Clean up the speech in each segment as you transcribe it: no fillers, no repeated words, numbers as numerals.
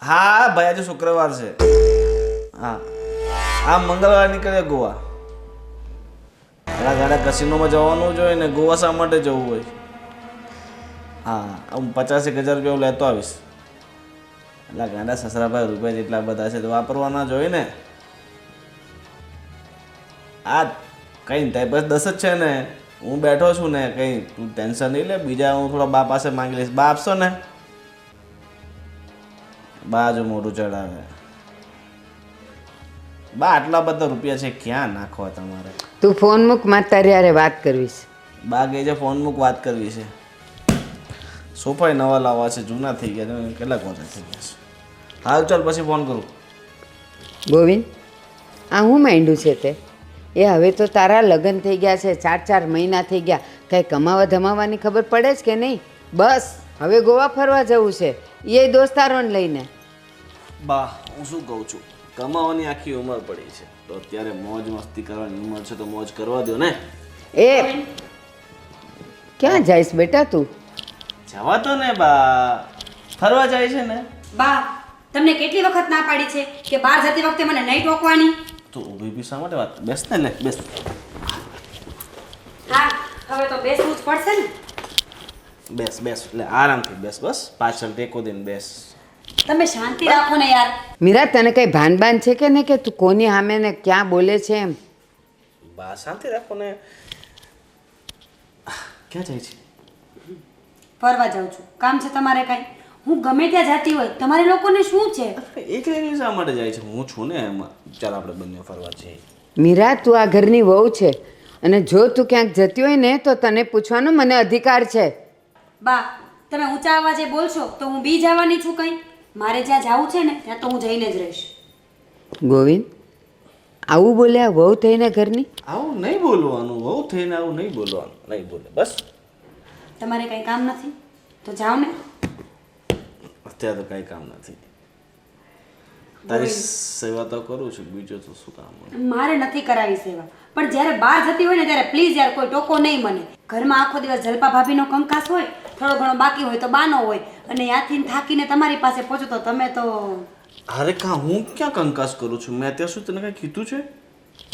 હા ભાઈ આજે શુક્રવાર છે. હા આ મંગળવાર નીકળે ગોવા. ગાડા કસિનોમાં જવાનું જ હોય ને ગોવા શા માટે જવું હોય? હા હું 50,000 રૂપિયા લેતો આવીશ. એટલે ગાડા સસરાભાઈ રૂપિયા જેટલા બધા છે તો વાપરવાના જ હોય ને. આ કંઈ નહીં થાય બસ 10 જ છે ને. હું બેઠો છું ને કંઈ તું ટેન્શન નહીં લે. બીજા હું થોડા બા પાસે માંગી લઈશ. બા આપશો ને? બા જો મોટું ચડાવે. બા આટલા બધા રૂપિયા છે ક્યાં નાખવા તમારે? તું ફોન મૂક, મારે તારી હારે વાત કરવીશ. બા કહે છે ફોન મૂક વાત કરવી છે. સોફાઈ નવા લાવવા છે, જૂના થઈ ગયા છે, કેટલાક વર્ષ થઈ ગયા છે. હાલ ચાલ પછી ફોન કરું. ગોવિંદ, આ હું માંડ્યું છે તે? એ હવે તો તારા લગ્ન થઈ ગયા છે, 4 મહિના થઈ ગયા. કંઈ કમાવા ધમાવાની ખબર પડે જ કે નહીં? બસ હવે ગોવા ફરવા જવું છે, એ દોસ્તારોને લઈને. બા હું શું કહું છું, કમાવાની આખી ઉંમર પડી છે તો અત્યારે મોજ મસ્તી કરવાની ઉંમર છે તો મોજ કરવા દો ને. એ ક્યાં જઈશ બેટા તું? જવા તો ને બા, ફરવા જાય છે ને. બા તમને કેટલી વખત ના પાડી છે કે બહાર જતી વખતે મને નહીં ટોકવાની? તો ઊભી બી શા માટે વાત? બેસ ને લે બેસ. હા હવે તો બેસવું જ પડશે ને. બેસ બેસ એટલે આરામથી બેસ. બસ પાછળ ટેકો દઈને બેસ. તમે શાંતિ રાખો ને યાર. મીરા, તને કઈ ભાન છે કે ને કે તું કોની સામે ને ક્યાં બોલે છે એમ? બા શાંતિ રાખો ને. ક્યાં જાય છે? ફરવા જાઉં છું. કામ છે તમારે કાંઈ? હું ગમે ત્યાં જતી હોય તમારે લોકોને શું છે? એકલી શા માટે જાય છે? હું છું ને એમાં. ચાલ આપણે બંને ફરવા જઈએ. મીરા, તું આ ઘરની વહુ છે અને જો તું ક્યાંક જતી હોય ને તો તને પૂછવાનો મને અધિકાર છે. બા તમે ઊંચા અવાજે બોલશો તો હું બી જવાની છું કંઈ. મારે જ્યાં જવું છે ને ત્યાં તો હું જઈને જ રહીશ. ગોવિંદ, આવું બોલ્યા વહુ થઈને ઘરની? આવું નહીં બોલવાનું. વહુ થઈને આવું નહીં બોલવાનું. નહીં બોલે બસ. તમારે કંઈ કામ નથી તો જાઓ ને. અત્યારે તો કાંઈ કામ નથી. તારી સેવા તો કરું છું, બીજું તો શું કામ હોય? મારે નથી કરાવી સેવા, પણ જ્યારે બહાર જતી હોય ને ત્યારે પ્લીઝ યાર કોઈ ટોકો નહીં મને. ઘરમાં આખો દિવસ જલપા ભાભીનો કંકાસ હોય, થોડો ઘણો બાકી હોય તો બાનો હોય, અને ત્યાંથી થાકીને તમારી પાસે પહોંચો તો તમે તો. અરે કાં હું ક્યાં કંકાસ કરું છું? મેં અત્યાર સુધી તને કાંઈ કીધું છે?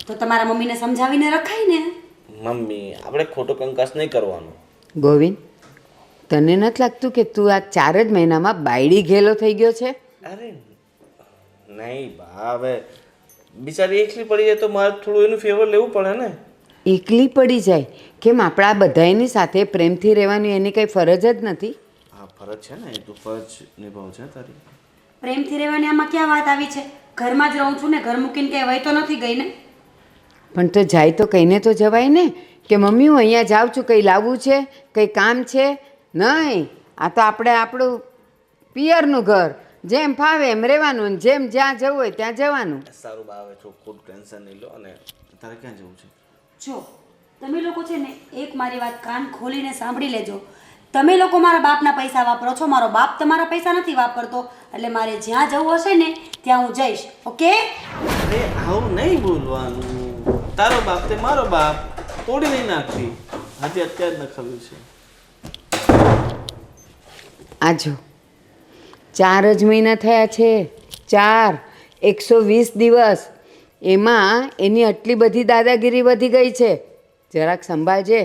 તો તમારા મમ્મીને સમજાવીને રખાય ને. મમ્મી આપણે ખોટો કંકાસ નહીં કરવાનો. ગોવિંદ, તને નથી લાગતું કે તું આ 4 જ મહિનામાં બાયડી ઘેલો થઈ ગયો છે? અરે નહીં બા, હવે બિચારી એકલી પડી જાય તો મારે થોડું એનું ફેવર લેવું પડે ને. એકલી પડી જાય કેમ? આપણા બધાની સાથે પ્રેમથી રહેવાની એની કંઈ ફરજ જ નથી? હા ફરજ છે ને, એ તો ફરજ નિભાવ છે તારી. પ્રેમથી રહેવાની આમાં ક્યાં વાત આવી છે? ઘરમાં જ રહું છું ને, ઘર મૂકીને ક્યાંય વહી તો નથી ગઈ ને. પણ તો જાય તો કહીને તો જવાય ને કે મમ્મી હું અહીંયા જાઉં છું, કંઈ લાવવું છે, કંઈ કામ છે? નહીં, આ તો આપણે આપણું પિયરનું ઘર, જેમ ફાવે એમ રહેવાનું ને જેમ જ્યાં જવું હોય ત્યાં જવાનું. સારું બા, હવે ખોટું ટેન્શન નહીં લો. અને તારે ક્યાં જવું છે? જો તમે લોકો છે ને એક મારી વાત કાન ખોલીને સાંભળી લેજો. તમે લોકો મારા બાપના પૈસા વાપરો છો, મારો બાપ તમારા પૈસા નથી વાપરતો. એટલે મારે જ્યાં જવું હશે ને ત્યાં હું જઈશ. ઓકે? અરે આવું નહીં બોલવાનું. તારો બાપ તે મારો બાપ, તોડી નહીં નાખતી. આજે અત્યારે ન ખબર છે. આજો 4 જ મહિના થયા છે. 4 120 દિવસ. એમાં એની આટલી બધી દાદાગીરી વધી ગઈ છે. જરાક સંભાળજે,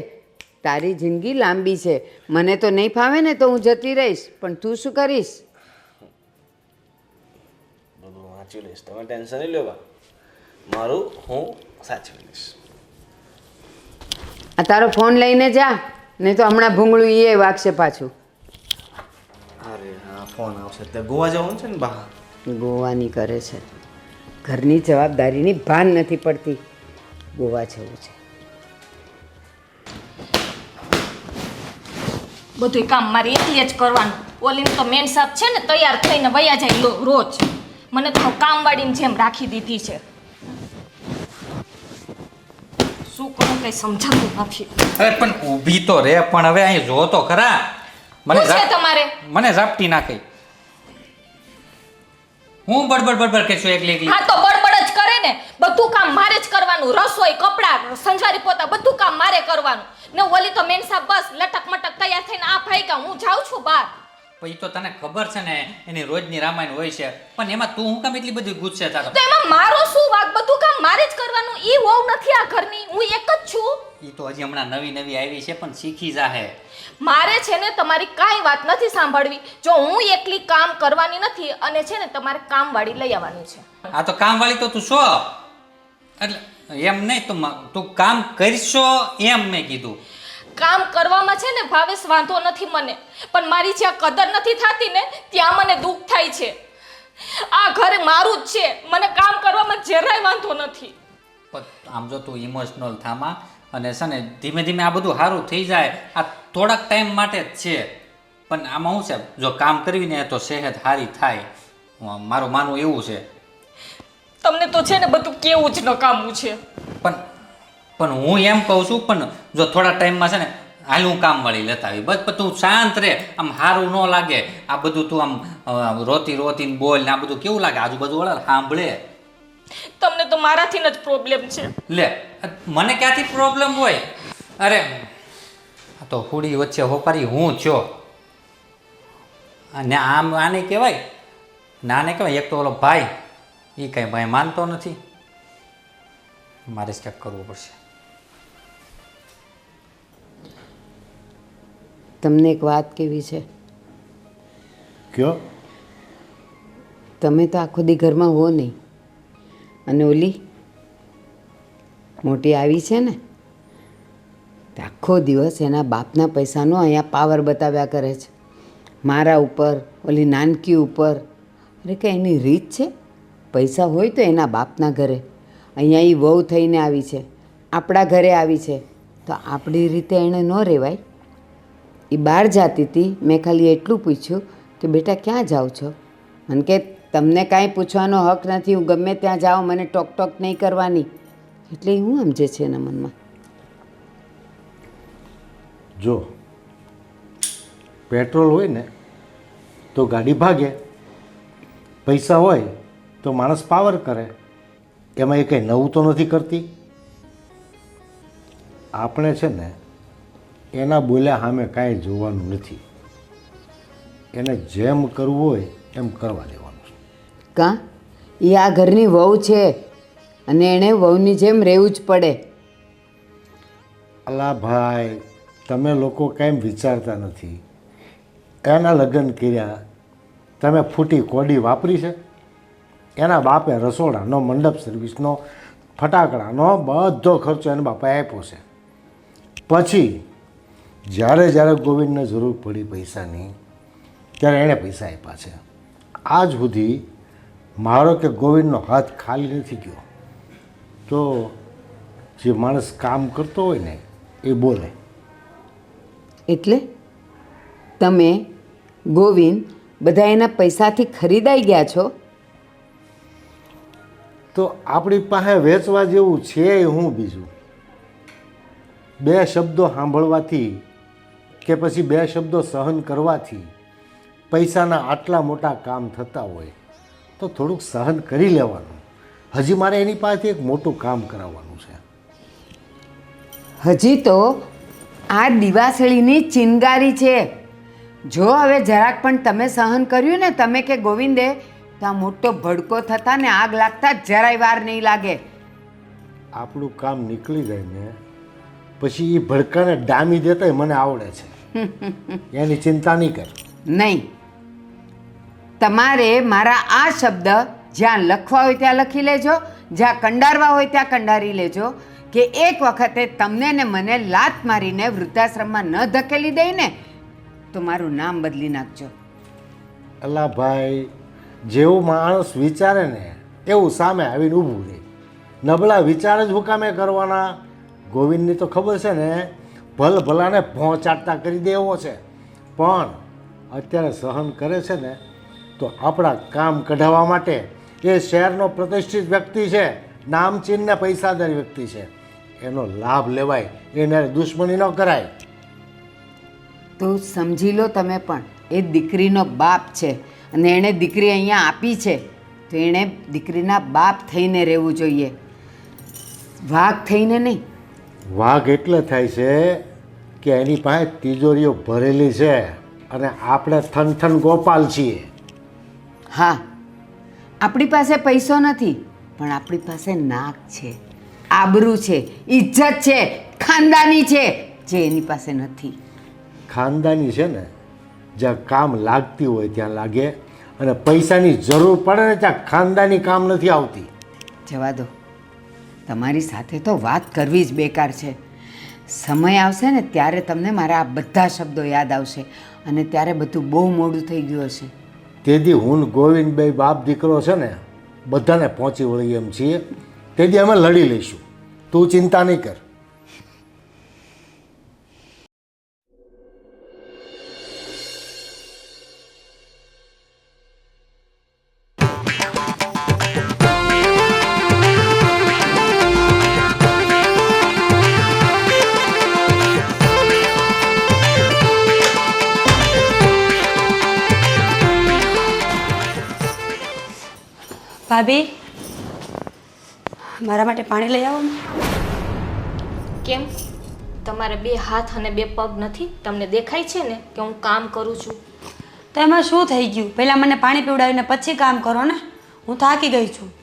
તારી જિંદગી લાંબી છે. મને તો નહીં ફાવે ને તો હું જતી રહીશ, પણ તું શું કરીશ? બધું વાંચી લઈશ, તમે ટેન્શન નહીં લો બા. મારું હું સાચવી લઈશ. આ તારો ફોન લઈને જા, નહીં તો હમણાં ભૂંગળું એ વાગશે પાછું. અરે હા ફોન આવશે. ત્યાં ગોવા જવાનું છે ને બા. ગોવાની કરે છે. ઘરની જવાબદારીની ભાન નથી પડતી. ગોવા જવું છે. બધું કામ મારે એકલી જ કરવાનું. ઓલીને તો મેન સાહેબ છે ને તૈયાર થઈને વયા જાય રોજ. મને તો કામવાળીની જેમ રાખી દીધી છે. શું કરું કઈ સમજાતું નથી. અરે પણ ઊભી તો રે, પણ હવે અહીં જો તો ખરા. શું છે તમારે? મને ઝાપટી નાખી. હું બડબડ કહેશું એકલી એકલી. હા તો બડબડ જ કરે ને. બધું કામ મારે જ કરવાનું. રસોઈ, કપડાં, સંજારી પોતા બધું કામ મારે કરવાનું. ને ઓલી તો મેન સાહેબ બસ લટક મટક તૈયાર થઈને આ ભાઈ હું જાઉં છું બહાર. પછી તો તને ખબર છે ને એની રોજની રામાયણ હોય છે, પણ એમાં તું હું કામ એટલી બધી ગુસ્સે થતો? તો એમાં મારો શું વાંક? બધું કામ મારે જ કરવાનું. ઈ વહુ નથી આ ઘરની, હું એક જ છું. એ તો હજી હમણાં નવી નવી આવી છે, પણ શીખી જાહે. મારે છે ને તમારી કાંઈ વાત નથી સાંભળવી. જો હું એકલી કામ કરવાની નથી, અને છે ને તમારે કામવાળી લઈ આવવાની છે. આ તો કામવાળી તો તું છો, એટલે એમ નહીં તું કામ કરશો એમ મેં કીધું. કામ કરવામાં છે ને ભાવેશ વાંધો નથી મને, પણ મારી જ્યાં કદર નથી થતી ને ત્યાં મને દુઃખ થાય છે. આ ઘર મારું જ છે, મને કામ કરવામાં જરાય વાંધો નથી. પણ આમ જો તું ઇમોશનલ થામાં, અને છે ને ધીમે ધીમે આ બધું સારું થઈ જાય. આ થોડાક ટાઈમ માટે જ છે, પણ આમાં શું છે, જો કામ કરવી ને તો સેહત સારી થાય. મારું માનવું એવું છે. તમને તો છે ને બધું કેવું જ નકામું છે. પણ હું એમ કહું છું, પણ જો થોડા ટાઈમમાં છે ને હાલ હું કામવાળી લેતા આવી, બસ તું શાંત રહે. આમ સારું ન લાગે આ બધું, તું આમ રોતી રોતીને બોલ ને આ બધું કેવું લાગે આજુબાજુ વાળા સાંભળે. તમને તો મારાથી જ પ્રોબ્લેમ છે. લે, મને ક્યાંથી પ્રોબ્લેમ હોય? અરે આ તો હુડી વચ્ચે હોપારી હું છો. અને આમ આને કહેવાય, નાને કહેવાય એક તો ઓલો ભાઈ, એ કાંઈ ભાઈ માનતો નથી. મારે જ ક્યાંક કરવું પડશે. તમને એક વાત કેવી છે, કયો? તમે તો આખો દી ઘરમાં હો નહીં, અને ઓલી મોટી આવી છે ને તે આખો દિવસ એના બાપના પૈસાનો અહીંયા પાવર બતાવ્યા કરે છે, મારા ઉપર, ઓલી નાનકી ઉપર. અરે કે એની રીત છે, પૈસા હોય તો એના બાપના ઘરે. અહીંયા એ વહુ થઈને આવી છે, આપણા ઘરે આવી છે, તો આપણી રીતે એણે ન રહેવાય. એ બહાર જતી હતી, મેં ખાલી એટલું પૂછ્યું કે બેટા ક્યાં જાઓ છો? મને કે તમને કાંઈ પૂછવાનો હક નથી, હું ગમે ત્યાં જાઉં, મને ટોક ટોક નહીં કરવાની. એટલે એ હું સમજે છે એના મનમાં? જો પેટ્રોલ હોય ને તો ગાડી ભાગે, પૈસા હોય તો માણસ પાવર કરે. એમાં એ કંઈ નવું તો નથી કરતી. આપણે છે ને એના બોલ્યા સામે કાંઈ જોવાનું નથી, એને જેમ કરવું હોય એમ કરવા દેવાનું છે. કાં એ આ ઘરની વહુ છે, અને એણે વહુની જેમ રહેવું જ પડે. અલા ભાઈ, તમે લોકો કાંઈ વિચારતા નથી. એના લગ્ન કર્યા, તમે ફૂટી કોડી વાપરી છે? એના બાપે રસોડાનો, મંડપ સર્વિસનો, ફટાકડાનો બધો ખર્ચો એના બાપાએ આપ્યો છે. પછી જ્યારે ગોવિંદને જરૂર પડી પૈસાની, ત્યારે એણે પૈસા આપ્યા છે. આજ સુધી મારો કે ગોવિંદનો હાથ ખાલી નથી ગયો. તો જે માણસ કામ કરતો હોય ને એ બોલે. એટલે તમે ગોવિંદ બધા એના પૈસાથી ખરીદાઈ ગયા છો? તો આપણી પાસે વેચવા જેવું છે હું બીજું? બે શબ્દો સાંભળવાથી કે પછી બે શબ્દો સહન કરવાથી પૈસાના આટલા મોટા કામ થતા હોય તો થોડુંક સહન કરી લેવાનું. હજી મારે એની પાસેથી એક મોટું કામ કરાવવાનું છે. હજી તો આ દિવાસળીની ચિનગારી છે. જો હવે જરાક પણ તમે સહન કર્યું ને, તમે કે ગોવિંદે, તો આ મોટો ભડકો થતા ને આગ લાગતા જરાય વાર નહીં લાગે. આપણું કામ નીકળી જાય ને પછી એ ભડકાને ડામી દેતા મને આવડે છે. એની ચિંતા નહીં કર. નહીં, તમારે મારા આ શબ્દ જ્યાં લખવા હોય ત્યાં લખી લેજો, જ્યાં કંડારવા હોય ત્યાં કંડારી લેજો, કે એક વખતે તમને ને મને લાત મારીને વૃદ્ધાશ્રમમાં ન ધકેલી દઈ ને તો મારું નામ બદલી નાખજો. અલા ભાઈ, જેવું માણસ વિચારે ને એવું સામે આવીને ઊભું રહે. નબળા વિચાર જ હુકામે કરવાના? ગોવિંદની તો ખબર છે ને, ભલ ભલાને પહોંચાડતા કરી દેવો છે, પણ અત્યારે સહન કરે છે ને તો આપણા કામ કઢાવવા માટે. એ શહેરનો પ્રતિષ્ઠિત વ્યક્તિ છે, નામચીન ને પૈસાદાર વ્યક્તિ છે, એનો લાભ લેવાય, એને દુશ્મની ન કરાય. તો સમજી લો તમે પણ, એ દીકરીનો બાપ છે, અને એણે દીકરી અહીંયા આપી છે, તો એણે દીકરીના બાપ થઈને રહેવું જોઈએ, વાઘ થઈને નહીં. વાઘ એટલે થાય છે કે એની પાસે તિજોરીઓ ભરેલી છે, અને આપણે થન ગોપાલ છીએ. હા, આપણી પાસે પૈસો નથી, પણ આપણી પાસે નાક છે, આબરૂ છે, ઇજ્જત છે, ખાનદાની છે, જે એની પાસે નથી. ખાનદાની છે ને જ્યાં કામ લાગતી હોય ત્યાં લાગે, અને પૈસાની જરૂર પડે ને ત્યાં ખાનદાની કામ નથી આવતી. જવા દો, તમારી સાથે તો વાત કરવી જ બેકાર છે. સમય આવશે ને ત્યારે તમને મારા આ બધા શબ્દો યાદ આવશે, અને ત્યારે બધું બહુ મોડું થઈ ગયું હશે. તેથી હું ને ગોવિંદભાઈ બાપ દીકરો છે ને બધાને પહોંચી વળી એમ છીએ. તેથી અમે લડી લઈશું, તું ચિંતા નહીં કર. ભાભી, મારા માટે પાણી લઈ આવો ને. કેમ તમારે બે હાથ અને બે પગ નથી? તમને દેખાય છે ને કે હું કામ કરું છું. તો એમાં શું થઈ ગયું? પહેલાં મને પાણી પીવડાવીને પછી કામ કરો ને. હું થાકી ગઈ છું.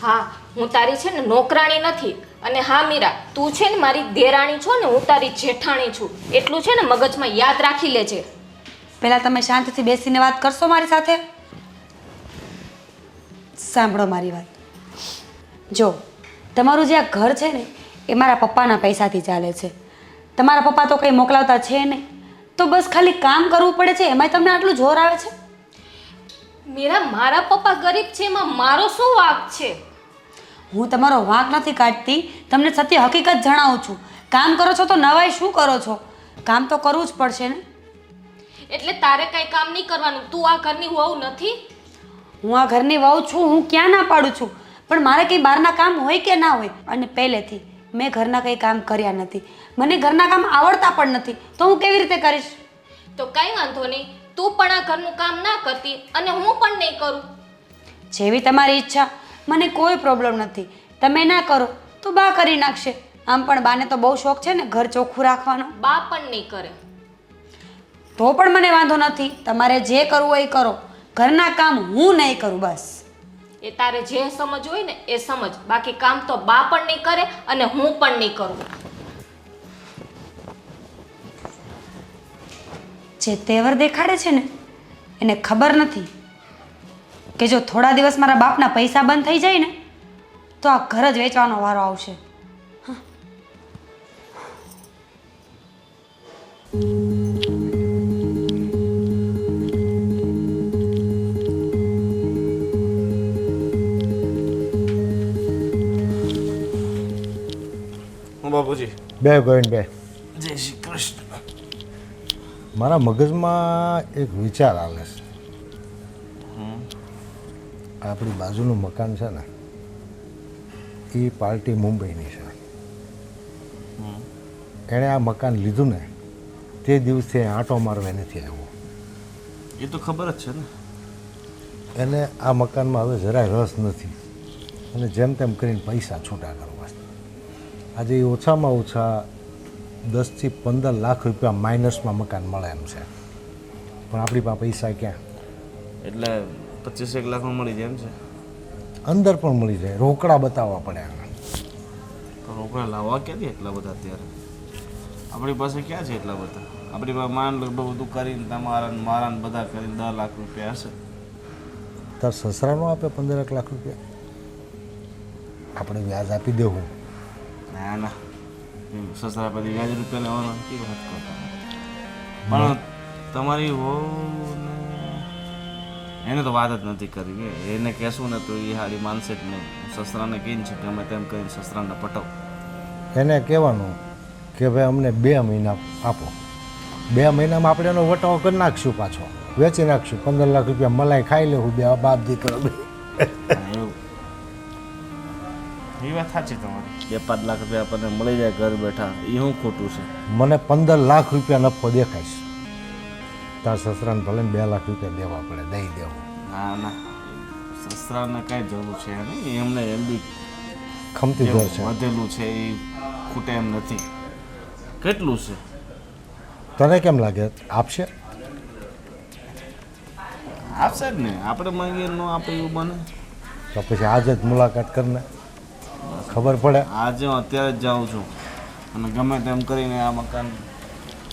હા, હું તારી છે ને નોકરાણી નથી. અને હા મીરા, તું છે ને મારી દેરાણી છો ને હું તારી જેઠાણી છું. એટલું છે ને મગજમાં યાદ રાખી લેજે. પહેલાં તમે શાંતિથી બેસીને વાત કરશો મારી સાથે? સાંભળો મારી વાત. જો, તમારું જે આ ઘર છે ને એ મારા પપ્પાના પૈસાથી ચાલે છે. તમારા પપ્પા તો કંઈ મોકલાવતા છે નહીં, તો બસ ખાલી કામ કરવું પડે છે, એમાંય તમને આટલું જોર આવે છે. મીરા, મારા પપ્પા ગરીબ છે એમાં મારો શું વાંક છે? હું તમારો વાંક નથી કાઢતી, તમને સત્ય હકીકત જણાવું છું. કામ કરો છો તો નવાઈ શું કરો છો? કામ તો કરવું જ પડશે ને. એટલે તારે કઈ કામ નહીં કરવાનું? તું આ ઘરની વહુ નથી? હું આ ઘરની વહુ છું, હું ક્યાં ના પાડું છું, પણ મારે કંઈ બહારના કામ હોય કે ના હોય. અને પહેલેથી મેં ઘરના કંઈ કામ કર્યા નથી, મને ઘરના કામ આવડતા પણ નથી, તો હું કેવી રીતે કરીશ? તો કંઈ વાંધો નહીં, તું પણ આ ઘરનું કામ ના કરતી અને હું પણ નહીં કરું. જેવી તમારી ઈચ્છા, મને કોઈ પ્રોબ્લેમ નથી. તમે ના કરો તો બા કરી નાખશે. આમ પણ બાને તો બહુ શોખ છે ને ઘર ચોખ્ખું રાખવાનો. બા પણ નહીં કરે તો પણ મને વાંધો નથી. તમારે જે કરવું હોય એ કરો, ઘરના કામ હું નહીં કરું. બસ એ તારે જે સમજ હોય ને એ સમજ. બાકી કામ તો બા પણ નહીં કરે અને હું પણ નહીં કરું. જે તેવર દેખાડે છે ને એને ખબર નથી કે જો થોડા દિવસ મારા બાપના પૈસા બંધ થઈ જાય ને તો આ ઘર જ વેચવાનો વારો આવશે. બાપુજી. બે ગોવિંદભાઈ, જય શ્રી કૃષ્ણ. મારા મગજમાં એક વિચાર આવે છે. આપણી બાજુનું મકાન છે ને એ પાર્ટી મુંબઈની છે. એણે આ મકાન લીધું ને તે દિવસે આંટો મારવા નથી આવ્યો. એ તો ખબર જ છે ને. એને આ મકાનમાં હવે જરાય રસ નથી, અને જેમ તેમ કરીને પૈસા છૂટા કરવા. આજે એ ઓછામાં ઓછા 10 થી 15 લાખ રૂપિયા માઇનસમાં મકાન મળે એમ છે, પણ આપણી પાસે પૈસા ક્યાં? એટલે 25 લાખમાં મળી જાય એમ છે? અંદર પણ મળી જાય, રોકડા બતાવવા પડે એને. તો રોકડા લાવવા ક્યાંથી એટલા બધા અત્યારે? આપણી પાસે ક્યાં છે એટલા બધા? આપણી પાસે માન લગભગ બધું કરીને તમારા ને મારા ને બધા કરીને 10 લાખ રૂપિયા હશે. તાર સસરાનો આપે 15 લાખ રૂપિયા? આપણે વ્યાજ આપી દેવું. ના ના, સસરા પછી વ્યાજ રૂપિયા લેવાના કેવી વાત કરતા. પણ તમારી વહુને એને તો વાત જ નથી કરી કે એને કહેશું ને તો એ હાડી માનશે જ નહીં. સસરાને કહીને છે કે અમે તેમ કરીને સસરાને પટાવ. એને કહેવાનું કે ભાઈ અમને 2 મહિના આપો, 2 મહિનામાં આપણે એનો વટાવો કરી નાખશું, પાછો વેચી નાખશું, 15 લાખ રૂપિયા મલાઈ ખાઈ લેવું બે બાપ દીકરો. એવું એ વાત સાચી તમારી. 2-5 લાખ રૂપિયા આપણને મળી જાય ઘર બેઠા, એ શું ખોટું છે? મને 15 લાખ રૂપિયા નફો દેખાઈશ. તાર સસરાને ભલે 2 લાખ રૂપિયા દેવા પડે, દઈ દેવું. ના ના, સસરાને કાંઈ જરૂર છે નહીં. એમને એમ બી ખમતી ઘર છે. વધેલું છે એ ખૂટે એમ નથી. કેટલું છે? તને કેમ લાગે આપશે? આપશે જ ને, આપણે માંગીએ ન આપે એવું બને. તો પછી આજે જ મુલાકાત કરીને ખબર પડે. આજે હું અત્યારે જ જાઉં છું અને ગમે તેમ કરીને આ મકાન,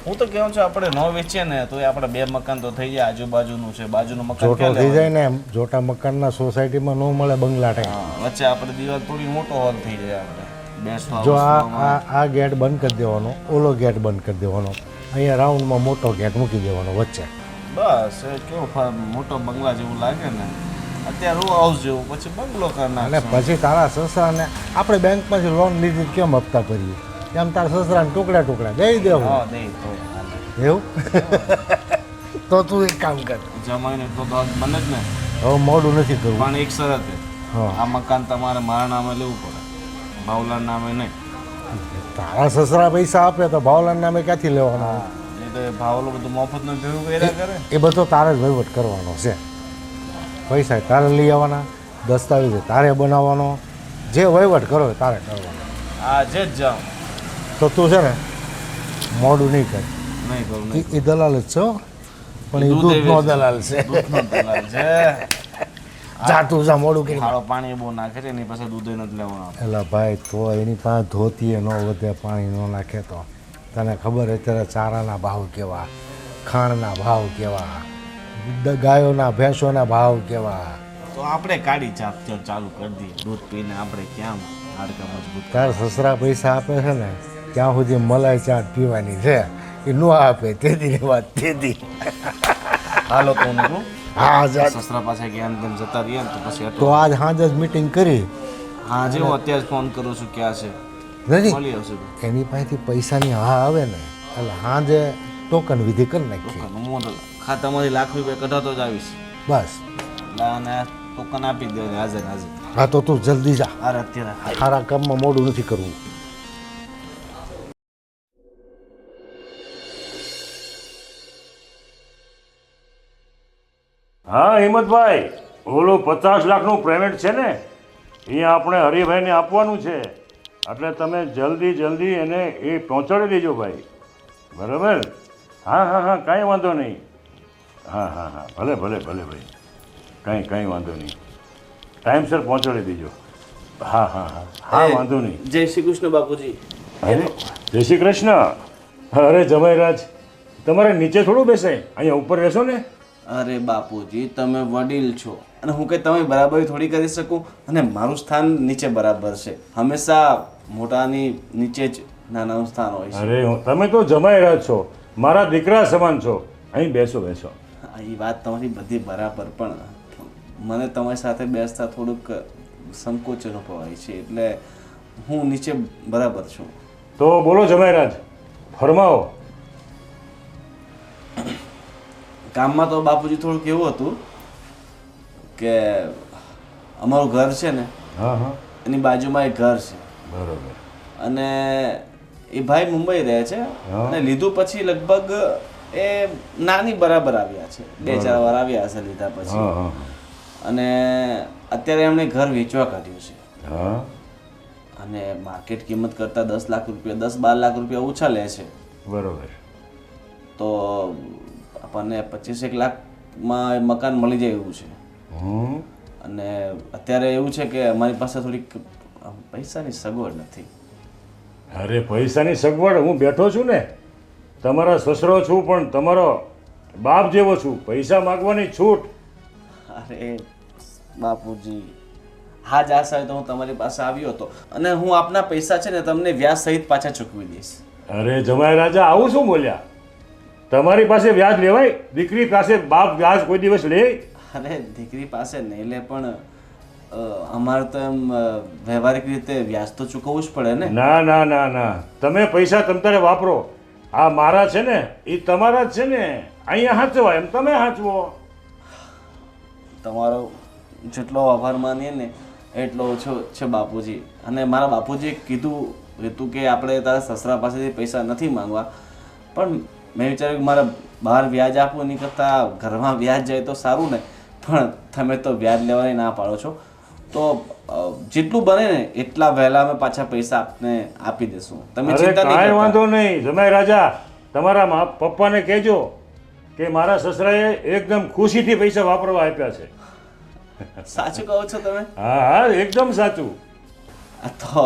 હું તો કહું છું આપણે ન વેચીએ ને તો આપણે 2 મકાન તો થઈ જાય. આજુબાજુનું છે, બાજુનું મકાન જોટો ક્યાં થઈ લેવાનું? જાય ને એમ જોટા મકાનના સોસાયટીમાં ન મળે બંગલા ટાઈપ. હા, વચ્ચે આપણે દિવાલ થોડી મોટો હોલ થઈ જાય આપણે બેસવા જો આ ઉઠવામાં. આ ગેટ બંધ કરી દેવાનો, ઓલો ગેટ બંધ કરી દેવાનો, અહીંયા રાઉન્ડમાં મોટો ગેટ મૂકી દેવાનો વચ્ચે. બસ એ કેવો મોટો બંગલા જેવું લાગે ને, અત્યારે રો હાઉસ જેવું, પછી બંગલો કરી અને નાખશું. પછી તારા સસરાને આપણે બેંકમાંથી લોન લીધી તો કેમ હપ્તા ભરીએ, એમ તારા સસરાને ટુકડા ટુકડા દઈ દેવું. હા દે તો હાલે. એવું તો તું એક કામ કર, જમાઈને તો દાદ બને જ ને. હવે મોડું નથી કરવું. પણ એક શરત છે, હા. આ મકાન તમારે મારા નામે લેવું પડે, ભાવલાના નામે નહીં. તારા સસરા પૈસા આપે તો ભાવલાના નામે ક્યાંથી લેવાના? નહીં તો એ ભાવલો બધું મફતનું ભેગું કર્યા કરે. એ બધો તારે જ વહીવટ કરવાનો છે. પૈસા તારે લઈ આવવાના, દસ્તાવેજ તારે બનાવવાનો, જે વહીવટ કરો એ તારે કરવાનો. આજે જ જાઉં. તો તું છે ને મોડું નહીં કર. નહીં કરું નહીં. એ દલાલ જ છો, પણ એ દૂધ દૂધનો વેચે. દલાલ છે. દૂધનો દલાલ છે. જા તું જા, મોડું કરી. ખાડો પાણી બહુ નાખે છે એની પાસે દૂધ નથી લેવાનું. એલા ભાઈ, તો એની પાસે ધોતીએ ન વધે, પાણી ન નાખે તો તને ખબર અત્યારે ચારાના ભાવ કેવા, ખાણના ભાવ કેવા, ગાયોના ભેંસોના ભાવ કેવા. તો આપણે કાઢી ચાલુ કરી દઈએ, દૂધ પીને આપણે ક્યાં હાડકા મજબૂત. તાર સસરા પૈસા આપે છે ને ત્યાં સુધી મલાઈ ચાટ પીવાની છે, એ ન આપે તેદીની વાત તેદી. હાલો તો હું હા જા. સસરા પાસે જ્ઞાન તેમ જતા રહીએ ને તો પછી તો આજ સાંજે જ મીટિંગ કરી. હા જે હું અત્યારે ફોન કરું છું ક્યાં છે, નથી મળી આવશે તો. એની પાસેથી પૈસાની હા આવે ને એટલે સાંજે ટોકન વિધિ કરી નાખીએ. હું તો ખાતામાંથી ₹1,00,000 કઢાતો જ આવીશ. બસ. એટલે આને ટોકન આપી દે હાજર હાજર. હા તો તું જલ્દી જા, અરે અત્યારે સારા કામમાં મોડું નથી કરવું. હા હિંમતભાઈ, ઓલું 50 લાખનું પેમેન્ટ છે ને એ આપણે હરિભાઈને આપવાનું છે, એટલે તમે જલ્દી એને એ પહોંચાડી દેજો ભાઈ, બરાબર? હા હા હા, કાંઈ વાંધો નહીં. હા હા હા, ભલે ભલે ભલે ભાઈ, કાંઈ વાંધો નહીં, ટાઈમસર પહોંચાડી દેજો. હા હા હા હા, વાંધો નહીં. જય શ્રી કૃષ્ણ બાપુજી. અરે જય શ્રી કૃષ્ણ. અરે જમાઈરાજ, તમારે નીચે થોડું બેસાય, અહીંયા ઉપર રહેશો ને. અરે બાપુજી તમે વડીલ છો અને હું કઈ તમે બરાબર થોડી કરી શકું, અને મારું સ્થાન નીચે બરાબર છે. હંમેશા મોટાની નીચે જ નાનાનું સ્થાન હોય છે. અરે તમે તો જમાઈરાજ છો, મારા દીકરા સમાન છો. અહીં બેસો બેસો. એ વાત તમારી બધી બરાબર, પણ મને તમારી સાથે બેસતા થોડુંક સંકોચ અનુભવાય છે, એટલે હું નીચે બરાબર છું. તો બોલો જમાઈરાજ, ફરમાવો. કામમાં તો બાપુજી થોડુંક એવું હતું કે અમારું ઘર છે ને હા હા, એની બાજુમાં એક ઘર છે, બરોબર. અને એ ભાઈ મુંબઈ રહે છે, હા. અને લીધું પછી લગભગ એ નાની બરાબર આવ્યા છે, 2-4 વાર આવ્યા હશે લીધા હા પછી, હા અને અત્યારે એમણે ઘર વેચવા કાઢ્યું છે, હા, અને માર્કેટ કિંમત કરતાં 10 લાખ રૂપિયા 10-12 લાખ રૂપિયા ઓછા લે છે. બરોબર. તો આપણને 25-1 લાખમાં એ મકાન મળી જાય એવું છે. હમ, અને અત્યારે એવું છે કે અમારી પાસે થોડીક પૈસાની સગવડ નથી. અરે પૈસાની સગવડ, હું બેઠો છું ને, તમારા સસરો છું પણ તમારો બાપ જેવો છું, પૈસા માગવાની છૂટ. અરે બાપુજી, હા જ આશા તો હું તમારી પાસે આવ્યો હતો, અને હું આપના પૈસા છે ને તમને વ્યાજ સહિત પાછા ચૂકવી દઈશ. અરે જમાઈ રાજા, આવું શું બોલ્યા? તમારી પાસે વ્યાજ લેવાય? દીકરી પાસે બાપ વ્યાજ કોઈ દિવસ લે? અરે દીકરી પાસે નહીં લે, પણ અમારે તો એમ વ્યવહારિક રીતે વ્યાજ તો ચૂકવવું જ પડે ને. ના ના ના ના, તમે પૈસા તમતારે વાપરો. આ મારા છે ને એ તમારા જ છે ને, અહીંયા હાંચવા એમ તમે હાંચવો. તમારો જેટલો આભાર માનીએ ને એટલો ઓછો છે બાપુજી. અને મારા બાપુજીએ કીધું હતું કે આપણે તારા સસરા પાસેથી પૈસા નથી માંગવા, પણ મેં વિચાર્યું કે મારે બહાર વ્યાજ આપવું નહીં કરતાં ઘરમાં વ્યાજ જાય તો સારું ને, પણ તમે તો વ્યાજ લેવાની ના પાડો છો, તો જેટલું બને ને એટલા વહેલા અમે પાછા પૈસા આપને આપી દેશું. તમે અરે ચિંતા નહીં કાંઈ કરતા. વાંધો નહીં જમાઈ રાજા, તમારા પપ્પાને કહેજો કે મારા સસરાએ એકદમ ખુશીથી પૈસા વાપરવા આપ્યા છે. સાચું કહો છો તમે? હા હા, એકદમ સાચું. આ તો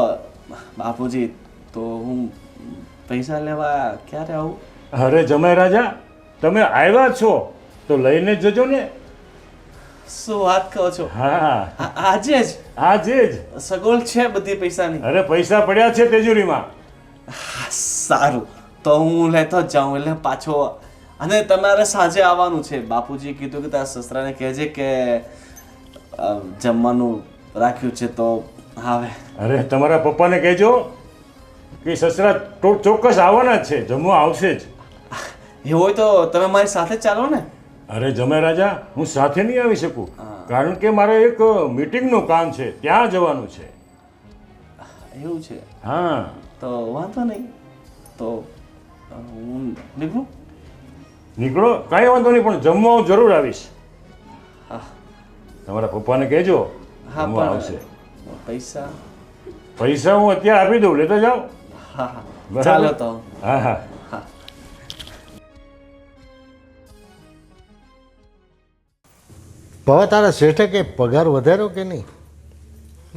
બાપુજી, તો હું પૈસા લેવા ક્યારે આવું? અરે જમાઈ રાજા, તમે આવ્યા છો તો લઈને જ જજો ને. શું વાત કહો છો? હા, આજે જ આજે જ. સગવડ છે બધી પૈસાની? અરે પૈસા પડ્યા છે તિજોરીમાં. સારું, તો હું લેતો જ જાઉં એટલે પાછો. અને તમારે સાંજે આવવાનું છે. બાપુજીએ કીધું કે તારા સસરાને કહેજે કે જમવાનું રાખ્યું છે તો આવે. અરે તમારા પપ્પાને કહેજો કે સસરા ચોક્કસ આવવાના જ છે, જમવા આવશે જ. એવું હોય તો તમે મારી સાથે ચાલો ને. અરે જમાઈ રાજા, હું સાથે નહીં આવી શકું, કારણ કે મારે એક મીટિંગનું કામ છે, ત્યાં જવાનું છે. એવું છે? હા. તો વાંધો નહીં, તો હું નીકળું. નીકળો, કાંઈ વાંધો નહીં, પણ જમવા હું જરૂર આવીશ. હા તમારા પપ્પાને કહેજો હા, જમવા આવશે. પૈસા? પૈસા હું અત્યારે આપી દઉં, લેતા જાઓ. હા હા, બરાબર? ચાલો તો. હા હા. હવે તારા શેઠે કંઈ પગાર વધાર્યો કે નહીં?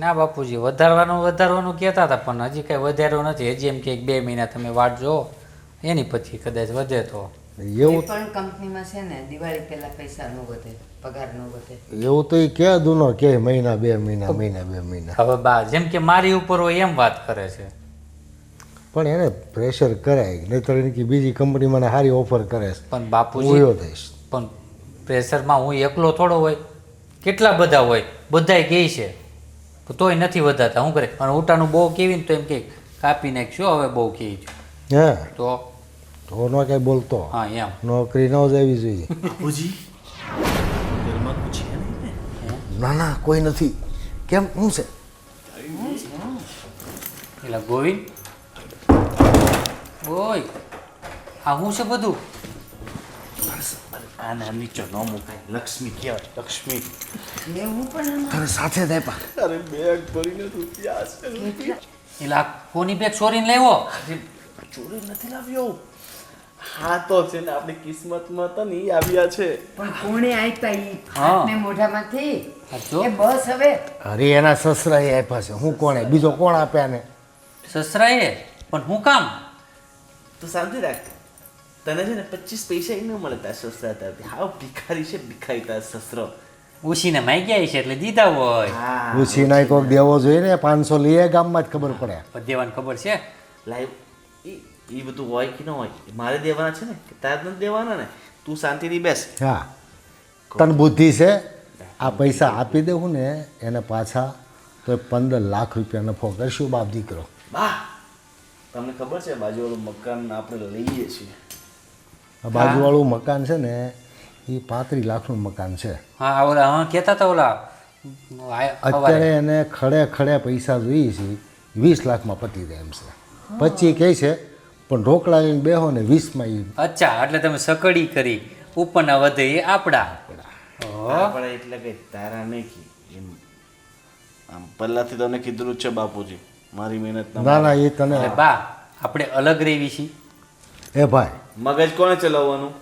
ના બાપુજી, વધારવાનું કહેતા હતા, પણ હજી કાંઈ વધાર્યો નથી. હજી એમ કે 2 મહિના તમે વાટ જો, એની પછી કદાચ વધે તો. એવું પણ કંપનીમાં છે ને દિવાળી પહેલા પૈસા ન વધે, પગાર ન વધે. એવું તો એ કે દૂનો કે મહિના 2 મહિના, મહિના 2 મહિના. હવે બા જેમ કે મારી ઉપર હોય એમ વાત કરે છે. પણ એને પ્રેશર કરાય, નહીંતર એની કે બીજી કંપની મને સારી ઓફર કરે છે, પણ હું બાપુજી, એવો થઈશ. પણ પ્રેશરમાં હું એકલો થોડો હોય, કેટલા બધા હોય, બધાય કહે છે તો તોય નથી વધારતા. શું કરે? અને ઉટાનું બહુ કેવી ને તો એમ કે કાપી નાખશો, હવે બહુ કહે છે હે તો. તો નો કઈ બોલતો, હા એમ. નોકરી ન જ આવી જોઈએ. બાપુજી, ઘરમાં કોઈ છે નહીં ને? ના ના, કોઈ નથી. કેમ, શું છે? એટલે ગોવિંદ, ઓય આ શું છે બધું? આના નીચે ન મુકાય, લક્ષ્મી કહેવાય, લક્ષ્મી. એવું પણ તને સાથે જ આપ્યા? અરે બેગ ભરીને રૂપિયા છે. એટલે આ કોની બેગ ચોરીને લાવ્યો? ચોરી નથી લાવ્યો. હા તો છે ને, આપણી કિસ્મતમાં તો નહીં આવ્યા છે. પણ કોણે આપ્યા ઈ હા. હાથને મોઢામાંથી? હા જો. એ બસ હવે. અરે એના સસરાએ આપ્યા છે. હું કોણે, બીજો કોણ આપ્યા ને? સસરાએ? પણ હું કામ? તો શાંતિ રાખ. તને છે ને 25 પૈસા ન મળે તાર સસરા ત્યારથી. હાવ ભિખારી છે, ભિખારી તાર સસરો. ઉછીને માગ્યા છે એટલે દીધા હોય. હા, પૂછી નાય કોક દેવો જોઈએ ને. 500 લઈએ ગામમાં જ ખબર પડે. પણ દેવાની ખબર છે? લાઈવ એ બધું હોય કે ન હોય, મારે દેવાના છે ને કે તાર નથી દેવાના ને. તું શાંતિથી બેસ. હા, તને બુદ્ધિ છે. આ પૈસા આપી દેવું ને એને પાછા, તો 15 લાખ રૂપિયા નફો કરશું બાપ દીકરો. બા, તમને ખબર છે બાજુવાળું મકાન આપણે લઈએ છીએ. આ બાજુવાળું મકાન છે ને એ 35 લાખનું મકાન છે. હા ઓલા હા કહેતા હતા ઓલા અત્યારે એને ખડે પૈસા જોઈએ છે, 20 લાખમાં પતી જાય એમ છે. 25 કહે છે, પણ રોકડા લઈને બેહો ને 20માં એ. અચ્છા, એટલે તમે સકડી કરી, ઉપરના વધે એ આપડા. આપણે એટલે કે તારા નહીં કી એમ. આમ પહેલાથી તમને કીધું જ છે બાપુજી, મારી મહેનત ના ના, એ તને એટલે બા આપણે અલગ રહેવી છીએ. એ ભાઈ, મગજ કોને ચલાવવાનું?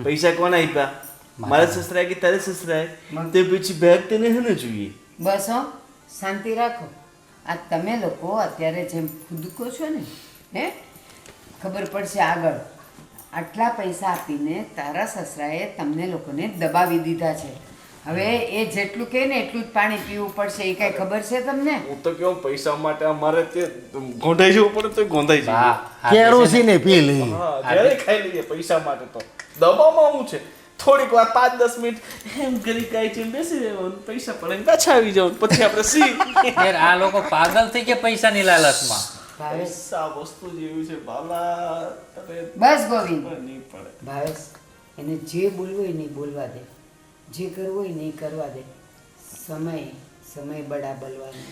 પૈસા કોને આપ્યા? મારા સસરાએ કે તારે સસરાએ? તે પછી બેગ તેને હે ને જોઈએ. બસ હો, શાંતિ રાખો. આ તમે લોકો અત્યારે જેમ ખુદકો છો ને, હે ખબર પડશે આગળ. આટલા પૈસા આપીને તારા સસરાએ તમને લોકોને દબાવી દીધા છે. હવે એ જેટલું કહે ને એટલું જ પાણી પીવું પડશે. એ કાંઈ ખબર છે તમને? હું તો કેવું પૈસા માટે અમારે તે ગોંધાઈ જવું પડે તો ગોંધાઈ જઈએ. બા આ કેરોસીને પી લઈ. હા, જ્યારે ખાઈ લઈએ પૈસા માટે તો. દબામાં હું છે, થોડીક વાર 5-10 મિનિટ એમ કરી કાંઈ છે બેસી રહેવાનું, પૈસા પડે પાછા આવી જાવ, પછી આપણે સી. યાર આ લોકો પાગલ થઈ ગયા પૈસાની લાલચમાં. ભાવેશ, પૈસા વસ્તુ જેવી છે બાલા, તમે બસ ગોવિંદ. નહીં પડે. ભાવેશ, એને જે બોલવું હોય નહીં બોલવા દે, જે કરવું હોય નહીં કરવા દે. સમય બડા બલવાનો.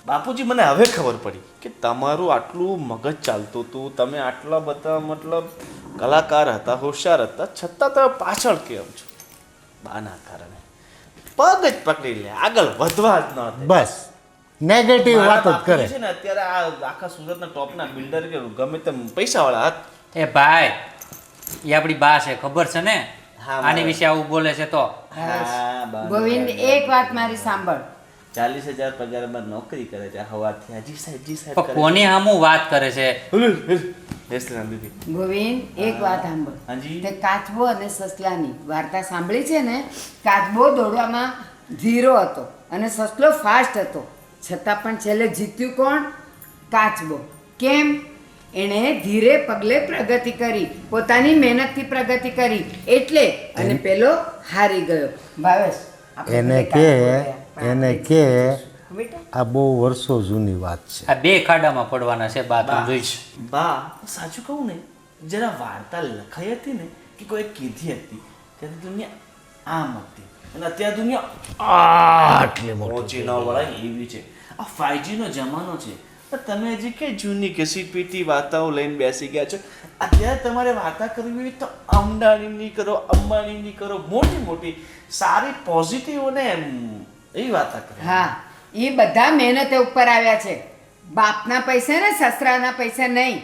બાપુજી, મને હવે ખબર પડી કે તમારું આટલું મગજ ચાલતું હતું, તમે આટલા બધા મતલબ કલાકાર હતા, હોશિયાર હતા, છતાં તમે પાછળ કેમ છો? બાના કારણે પગ જ પકડી લે, આગળ વધવા જ ન દે. બસ નેગેટિવ મારા વાત જ બાપુજી કરે. છે ને અત્યારે આ આખા સુરતના ટોપના બિલ્ડર કે ગમે તેમ પૈસાવાળા હતા. એ ભાઈ એ આપણી બા છે ખબર છે ને હા, આની વિશે આવું બોલે છે તો હા, બા. ગોવિંદ એક વાત મારી સાંભળ 40,000 પગારમાં નોકરી કરે છે હવાથી જી સાહેબ પણ કરે કોની સામું વાત કરે છે બેસ દીદી ગોવિંદ એક વાત સાંભળ હાજી. તે કાચબો અને સસલાની વાર્તા સાંભળી છે ને? કાચબો દોડવામાં ધીરો હતો અને સસલો ફાસ્ટ હતો, છતાં પણ છેલ્લે જીત્યું કોણ? કાચબો. કેમ? એણે ધીરે પગલે પ્રગતિ કરી, પોતાની મહેનતથી પ્રગતિ કરી એટલે, અને પેલો હારી ગયો. ભાવેશ આપણે એને બધે કે કાચબો રહ્યા. એને કે બેટા આ બહુ વર્ષો જૂની વાત છે. આ બે ખાડામાં પડવાના છે બા તમે જોઈશ બા સાચું કહું ને, જરા વાર્તા લખાઈ હતી ને કે કોઈ કીધી હતી ત્યારે દુનિયા આમ હતી અને અત્યારે દુનિયા આટલી પહોંચી ન વળાય એવી છે. આ 5G નો જમાનો છે, પણ તમે હજી કઈ જૂની ઘસી પીટી વાર્તાઓ લઈને બેસી ગયા છો. અત્યારે તમારે વાર્તા કરવી હોય તો અમદાણીની કરો, અંબાણીની કરો, મોટી મોટી સારી પોઝિટિવ ને એવી વાર્તા કરો. હા, એ બધા મહેનતે ઉપર આવ્યા છે, બાપના પૈસે ને સસરાના પૈસે નહીં.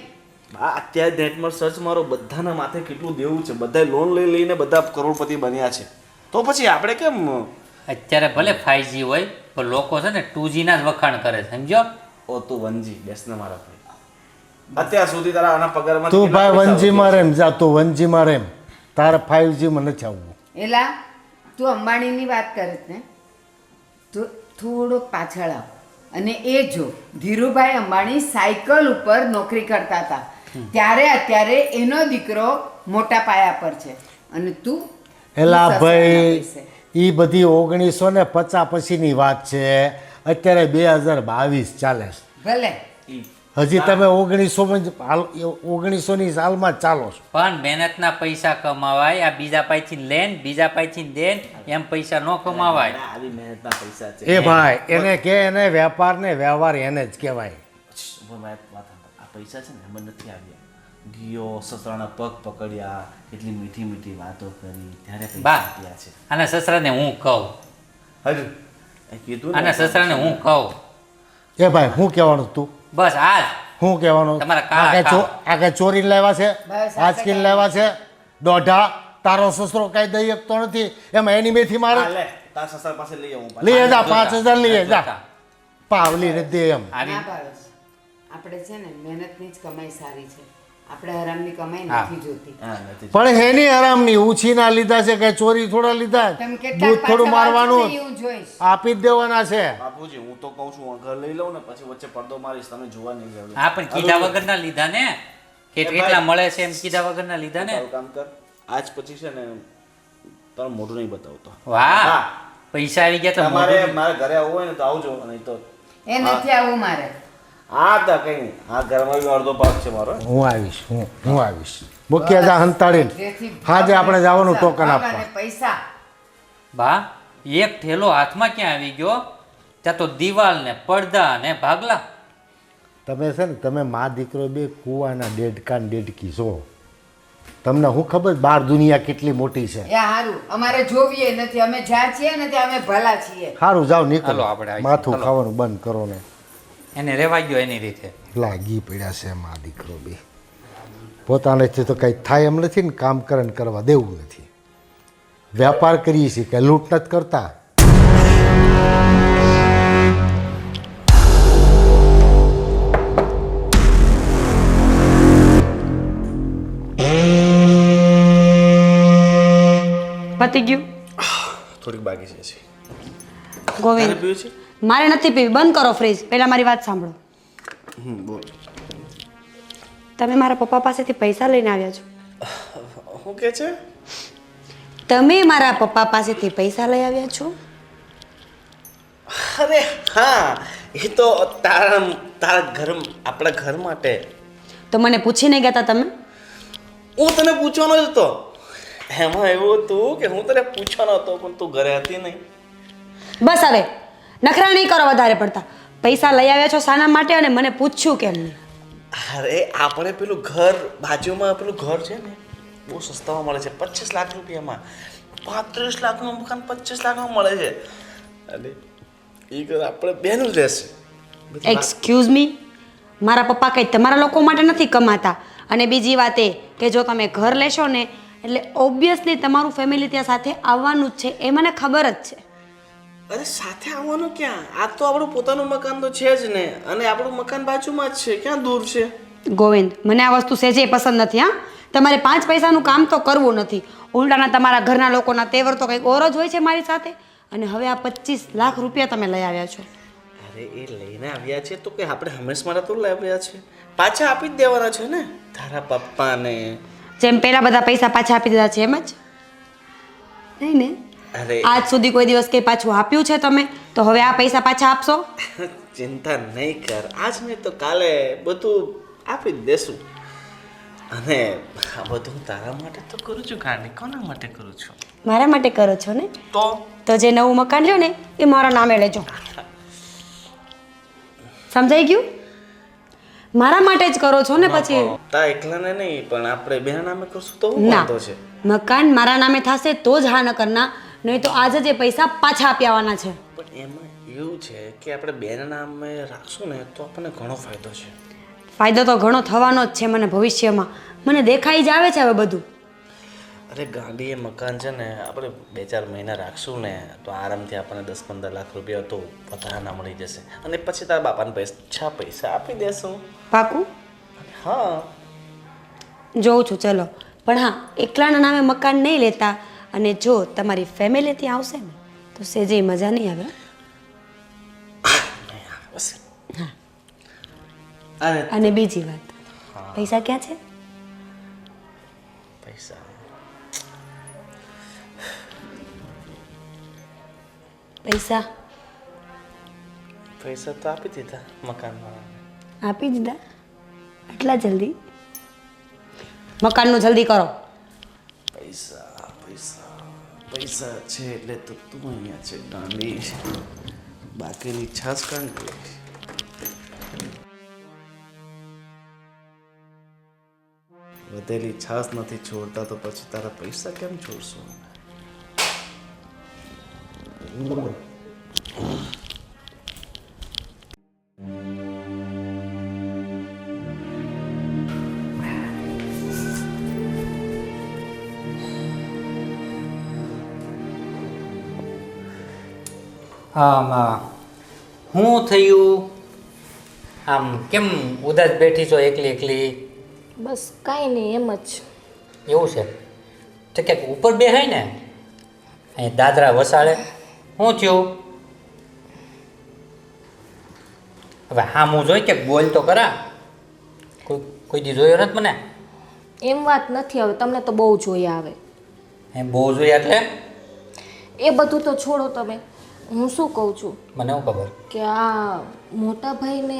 અત્યારે નેટમાં સર્ચ મારો, બધાના માથે કેટલું દેવું છે, બધા લોન લઈ લઈને બધા કરોડપતિ બન્યા છે. તો પછી આપણે કેમ? અત્યારે ભલે 5G હોય પણ લોકો છે ને 2G ના જ વખાણ કરે છે સમજો. ઓ તું વનજી બેસ ને મારા ભાઈ, અત્યાર સુધી તારા આના પગારમાં તું ભાઈ વનજીમાં રેમ જા, તું વનજીમાં રેમ, તારે 5Gમાં નથી આવવું. એલા તું અંબાણીની વાત કરે છે ને, તું થોડોક પાછળ આવ અને એ જો ધીરુભાઈ અંબાણી સાયકલ ઉપર નોકરી કરતા હતા ત્યારે અત્યારે એનો દીકરો મોટા પાયા પર છે અને તું એલા સસરાના ભાઈ પૈસે. એ બધી 1950 પછીની વાત છે, અત્યારે 2022 ચાલે છે. ભલે હજી તમે 1900ની સાલમાં જ ચાલો છો. પણ મહેનતના પૈસા કમાવાય, આ બીજા પાસેથી લેન બીજા પાસેથી દેન એમ પૈસા ન કમાવાય. આવી મહેનતના પૈસા છે. એ ભાઈ એને કે એને વેપાર ને વ્યવહાર એને જ કહેવાય. વાત સાંભળ. આ પૈસા છે ને એમ નથી આવ્યા. ગયો સસરાના પગ પકડ્યા, કેટલી મીઠી મીઠી વાતો કરી, ત્યારે પૈસા બા આવ્યા છે. આના સસરાને હું કહું, હજુ એ કીધું ને, આના સસરાને હું કહું એ ભાઈ શું કહેવાનું તું? બસ આજ શું કહેવાનું? તમારા કાળા આ કઈ ચોરીને લાવ્યા છે? બસ, આજકીને લાવ્યા છે? દોઢા તારો સસરો કઈ દઈ શકતો નથી, એમાં એની મેથી મારે હા, લે તારા સસરા પાસે લઈ આવું. લઈએ જા, 5000 લઈએ જા, પાવલી ને દે એમ. આવી ના ભાવેશ, આપણે છે ને મહેનતની જ કમાઈ સારી છે, આપણે હરામની કમાઈ હા. નથી જોતી. હા, નથી. પણ એની આરામની ઉછીના લીધા છે, કઈ ચોરી થોડા લીધા? તમે કેટલા દૂધ થોડું મારવાનું, એવું જોઈશ. આપી જ દેવાના છે. બાપુજી હું તો કહું છું, હું ઘર લઈ લઉં ને પછી વચ્ચે પડદો મારીશ, તમે જોવા નહીં જાવ. હા પણ કીધા વગરના લીધા ને કે એ કેટલા ભાઈ. મળે છે એમ કીધા વગરના લીધા ને. તારું કામ કર, આજ પછી છે ને તારું મોઢું નહીં બતાવતો. વાહ હા. પૈસા આવી ગયા તો તમારે મોઢું- મારા ઘરે આવવું હોય ને તો આવજો, નહીં તો એ નથી આવું મારે. હા તા કઈ નહીં. આ ઘરમાં બી અડધો ભાગ છે મારો. હું આવીશ, હું આવીશ. મૂક્યા જા હંતાડીને. જેથી હાજે આપણે જવાનું ટોકન ભાગ આપવા. અને પૈસા બા એક ઠેલો હાથમાં ક્યાં આવી ગયો, ત્યાં તો દિવાલ ને પડદા ને ભાગલા. તમે છે ને તમે મા દીકરો બે કૂવાના દેડકા ને દેડકી છો. તમને હું ખબર બહાર દુનિયા કેટલી મોટી છે. એ હારું, અમારે જોવીએ નથી, અમે જ્યાં છીએ ને ત્યાં અમે ભલા છીએ. સારું જાઓ હાલો, નીકળો, આપણે આવીશું. માથું હાલો. ખાવાનું બંધ કરો ને. એને રેવા ગયો એની રીતે. લાગી પડ્યા છે મા દીકરો બે. પોતાનેથી તો કંઈ થાય એમ નથી ને, કામ કરે ને કરવા દેવું નથી. વેપાર કરીએ છીએ કે લૂંટ નથી કરતા. પતી ગયું થોડીક બાકી છે હજી. ગોવિંદ તારે પીવું છે? મારે નથી પીવી, બંધ કરો ફ્રીજ. પહેલા મારી વાત સાંભળો. બોલ. તમે મારા પપ્પા પાસેથી પૈસા લઈને આવ્યા છો. શું કે છે? તમે મારા પપ્પા પાસેથી પૈસા લઈ આવ્યા છો? અરે હા, એ તો તારા ઘર, આપણા ઘર માટે. તો મને પૂછીને ગયા હતા તમે? હું તને પૂછવાનો જ હતો. એમાં એવું હતું કે હું તને પૂછવાનો હતો પણ તું ઘરે હતી નહીં. બસ હવે નખરા નહીં કરો વધારે પડતા. પૈસા લઈ આવ્યા છો શાના માટે અને મને પૂછ્યું કેમ નહીં? અરે આપણે પેલું ઘર બાજુમાં પેલું ઘર છે ને, બહુ સસ્તામાં મળે છે, 25 લાખ રૂપિયામાં. 35 લાખનું મકાન 25 લાખમાં મળે છે. અને એ ઘર આપણે બેનું જ રહેશે. એક્સક્યુઝ મી, મારા પપ્પા કંઈ તમારા લોકો માટે નથી કમાતા, અને બીજી વાત એ કે જો તમે ઘર લેશો ને એટલે ઓબ્વિયસલી તમારું ફેમિલી ત્યાં સાથે આવવાનું જ છે, એ મને ખબર જ છે. અરે સાથે આવવાનું ક્યાં? આ તો આપણું પોતાનું મકાન તો છે જ ને, અને આપણું મકાન બાજુમાં જ છે, ક્યાં દૂર છે? ગોવિંદ, મને આ વસ્તુ સહેજે પસંદ નથી. હા, તમારે 5 પૈસાનું કામ તો કરવું નથી. ઉલટાના તમારા ઘરના લોકોના તેવર તો કંઈક ઓર જ હોય છે મારી સાથે. અને હવે આ 25 લાખ રૂપિયા તમે લઈ આવ્યા છો. અરે એ લઈને આવ્યા છે તો કે આપણે હંમેશા માટે તો લઈ આવ્યા છે, પાછા આપી જ દેવાના છે ને તારા પપ્પાને. જેમ પેલા બધા પૈસા પાછા આપી દીધા છે એમ જ નહીં ને? અરે આજ સુધી કોઈ દિવસ કંઈ પાછું આપ્યું છે તમે? તો હવે આ પૈસા પાછા આપશો? ચિંતા નહીં કર, આજ નહીં તો કાલે બધું આપી જ દેશું. અને આ બધું તારા માટે તો કરું છું ગાંડી, કોના માટે કરું છું? મારા માટે કરો છો ને? તો જે નવું મકાન લ્યો ને એ મારા નામે લેજો. સમજાઈ ગયું? મારા માટે જ કરો છો ને પછી? તા એકલાને નહીં પણ આપણે બેના નામે કરશું તો શું ના, વાંધો છે? મકાન મારા નામે થશે તો જ હા ન કરના, નહીં તો આજે જે પૈસા પાછા આપી આવવાના છે. પણ એમાં એવું છે કે આપણે બેના નામે રાખશું ને તો આપણને ઘણો ફાયદો છે. ફાયદો તો ઘણો થવાનો જ છે મને ભવિષ્યમાં, મને દેખાઈ જ આવે છે હવે બધું. અરે ગાંડી એ મકાન છે ને આપણે 2-4 મહિના રાખશું ને તો આરામથી આપણને 10-15 લાખ રૂપિયા તો વધારાના મળી જશે, અને પછી તારા બાપાને પૈસા આપી દેશું. પાકું? હા જોઉં છું, ચલો. પણ હા, એકલાના નામે મકાન નહીં લેતા, અને જો તમારી ફેમિલી ત્યાં આવશે ને તો સેજે મજા નહીં આવે. બસ. અરે અને બીજી વાત, પૈસા ક્યાં છે? પૈસા પૈસા પૈસા તો આપી દીધા મકાનમાં. આપી દીધા? આટલા જલ્દી? મકાનનું જલ્દી કરો. પૈસા પૈસા પૈસા છે એટલે તો તું અહીંયા છે ગાંડી, બાકીની છાસ કાં ગઈ? વધેલી છાસ નથી છોડતા તો પછી તારા પૈસા કેમ છોડશું? શું થયું? આમ કેમ ઉદાસ બેઠી છો એકલી એકલી? બસ કાંઈ નહીં, એમ જ. એવું છે તો ક્યાંક ઉપર બેહાય ને, અહીં દાદરા વસાડે. શું થયું? હવે હા હું જોઈ કે બોલ તો ખરા, કોઈ દી જોયો નથી મને? એમ વાત નથી, હવે તમને તો બહુ જોયા આવે. એમ બહુ જોયા એટલે? એ બધું તો છોડો તમે. હું શું કહું છું મને શું ખબર? કે આ મોટા ભાઈને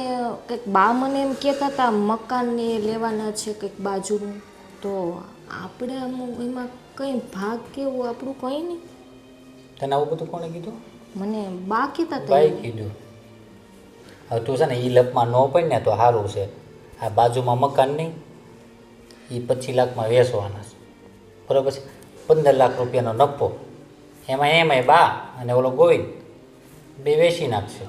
કંઈક બા મને એમ કહેતા હતા મકાનને લેવાના છે કંઈક બાજુનું, તો આપણે એમાં કંઈ ભાગ કેવું આપણું કંઈ નહીં. તને આવું બધું કોણે કીધું? મને બા કહેતા હતા ભાઈ એવું. કીધું. હવે તું છે ને એ લપમાં ન પડે ને તો સારું છે. આ બાજુમાં મકાન નહીં, એ 25 લાખમાં વેચવાના છે, બરાબર છે? 15 લાખ રૂપિયાનો નફો, એમાંય બા અને ઓલો ગોવિંદ બે વેચી નાખશે.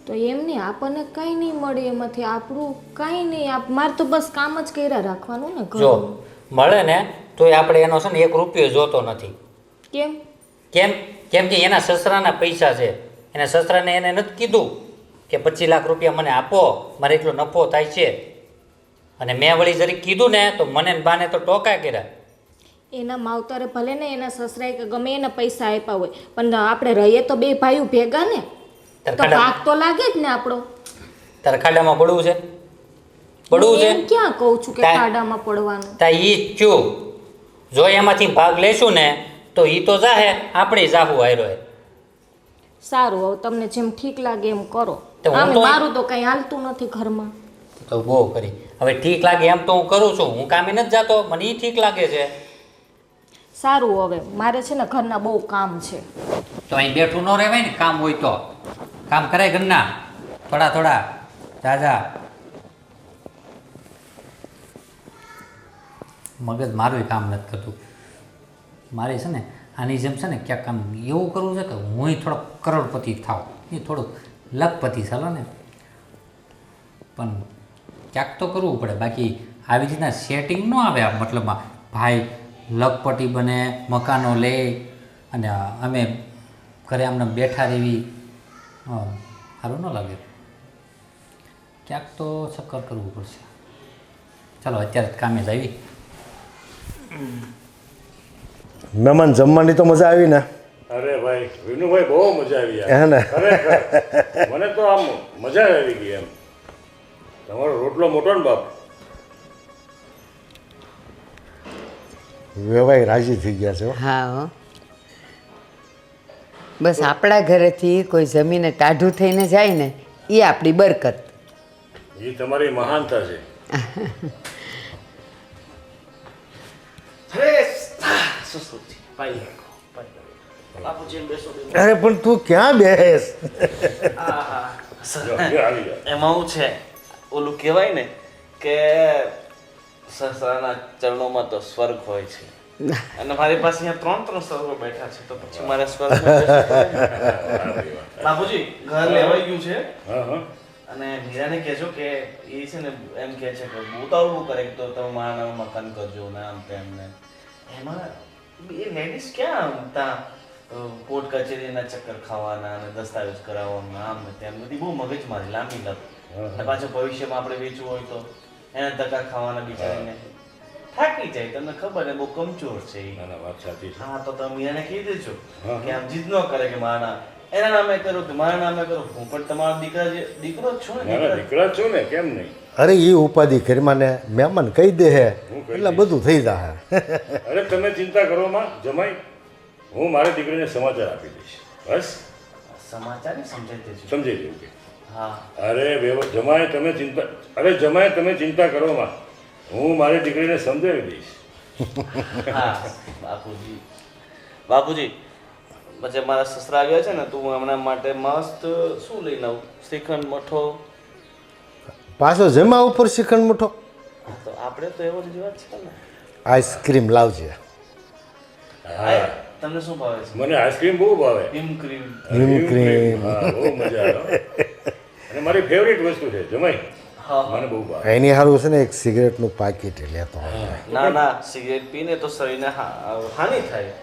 તો એમ નહીં, આપણને કંઈ નહીં મળે એમાંથી, આપણું કાંઈ નહીં. મારે તો બસ કામ જ કર્યા રાખવાનું ને જો ઘરનું. મળે ને તોય આપણે એનો છે ને 1 રૂપિયો જોતો નથી. કેમ? કેમ કે એના સસરાના પૈસા છે. એના સસરાને એને નથી કીધું કે 25 લાખ રૂપિયા મને આપો, મારે એટલો નફો થાય છે. અને મેં વળી જરી કીધું ને તો મને ને બાને તો ટોકા કર્યા. એના માવતરે ભલે ને એના સસરાએ કે ગમે એના પૈસા આપ્યા હોય, પણ આપણે રહીએ તો બે ભાઈઓ ભેગા ને, તો ભાગ તો લાગે જ ને આપણો. તારે ખાડામાં પડવું છે? પડવું છે? એમ ક્યાં કહું છું કે કાંઈ- ખાડામાં પડવાનું. તા ઈ જ છું. જો એમાંથી ભાગ લેશું ને તો ઈ તો જાહે, આપણે જાહું હાયરો. સારું, હવે તમને જેમ ઠીક લાગે એમ કરો. તો હું આમે તો- મારું તો કંઈ હાલતું નથી ઘરમાં. તો બહુ કરી. હવે ઠીક લાગે એમ તો હું કરું છું, હું કામે નથી જાતો, મને ઈ ઠીક લાગે છે. સારું, હવે મારે છે ને ઘરના બહુ કામ છે. તો અહીં બેઠું ન રહેવાય ને, કામ હોય તો કામ કરાય ઘરના, થોડા જાજા. મગજ મારું કામ નથી કરતું. મારે છે ને આની જેમ છે ને ક્યાંક આમ એવું કરવું છે કે હું થોડોક કરોડપતિ થાવ, એ થોડુંક લખપતિ ચાલો ને, પણ ક્યાંક તો કરવું પડે. બાકી આવી રીતના સેટિંગ ન આવે આ મતલબમાં ભાઈ લખપટી બને મકાનો લે અને અમે ઘરે આમને બેઠા રહેવી સારું ન લાગે. ક્યાંક તો ચક્કર કરવું પડશે. ચાલો અત્યારે જ કામે જ આવી. મહેમાન જમવાની તો મજા આવી ને? અરે ભાઈ વિનુભાઈ બહુ મજા આવી યાર. હે ને? ખરેખર મને તો આમ મજા આવી ગઈ એમ. તમારો રોટલો મોટો ને બાપ. વેવાઈ રાજી થઈ ગયા છે હો. હા હો. બસ આપણા ઘરેથી કોઈ જમીને ટાઢું થઈને જાય ને એ આપણી બરકત. એ તમારી મહાનતા છે. અરે પણ તું ક્યાં બેસ? જો, આવી જાઓ. એમાં હું છે ઓલું કહેવાય ને કે સસરાના ચરણોમાં તો સ્વર્ગ હોય છે અને મારી પાસે અહીંયા 3 સ્વર્ગો બેઠા છે તો પછી મારે સ્વર્ગમાં બેસવું પડે. બાપુજી ઘર લેવાઈ ગયું છે હા હા અને મીરાને કહેજો કે એ છે ને એમ કહે છે કે ઉતાવળું કરે તો તમે મારા નામે મકાન કરજો ને આમ તેમ ને એમાં એ લેડીઝ ક્યાં ત્યાં કોર્ટ કચેરીના ચક્કર ખાવાના અને દસ્તાવેજ કરાવવાના આમ ને તેમ બધી બહુ મગજમારી લાંબી લત અને પાછું ભવિષ્યમાં આપણે વેચવું હોય તો એને ધક્કા ખાવાના બિચારીને થાકી જાય. તમને ખબર ને બહુ કમજોર છે એ. ના ના વાત સાચી છે. હા તો તમે મીરાને કહી દેજો કે આમ જીદ ન કરે કે મારા એના નામે કરો કે મારા નામે કરો. હું પણ તમારો દીકરો જ છું ને. ના ના દીકરા છો ને કેમ નહીં. અરે એ ઉપાધિ ઘરમાં ને મહેમાન કહી દે હે એટલે બધું થઈ જાય. અરે તમે ચિંતા કરો માં જમાઈ. હું મારી દીકરીને સમાચાર આપી દઈશ બસ. સમાચાર ને સમજાઈ દેજો. સમજાઈ દેવું કે હા અરે જમાય તમે ચિંતા કરો માં. હું મારી દીકરીને સમજાવી દઈશ. હા બાપુજી પછી મારા સસરા આવ્યા છે ને તું એમના માટે મસ્ત શું લઈને આવું? શ્રીખંડ મઠો. પાછો જમા ઉપર શ્રીખંડ મુઠો. તો આપણે તો એવો જ રિવાજ છે ને. આઈસ્ક્રીમ લાવજે. તમને શું ભાવે છે? મને આઈસ્ક્રીમ બહુ ભાવે. હિમ ક્રીમ. ક્રીમ. હા બહુ મજા આવે. અને મારી ફેવરિટ વસ્તુ છે જમાઈ. હા મને બહુ ભાવે. એની સારું છે ને એક સિગરેટનું પાકીટ લેતો હોય. ના સિગરેટ પીને તો શરીરને હાનિ થાય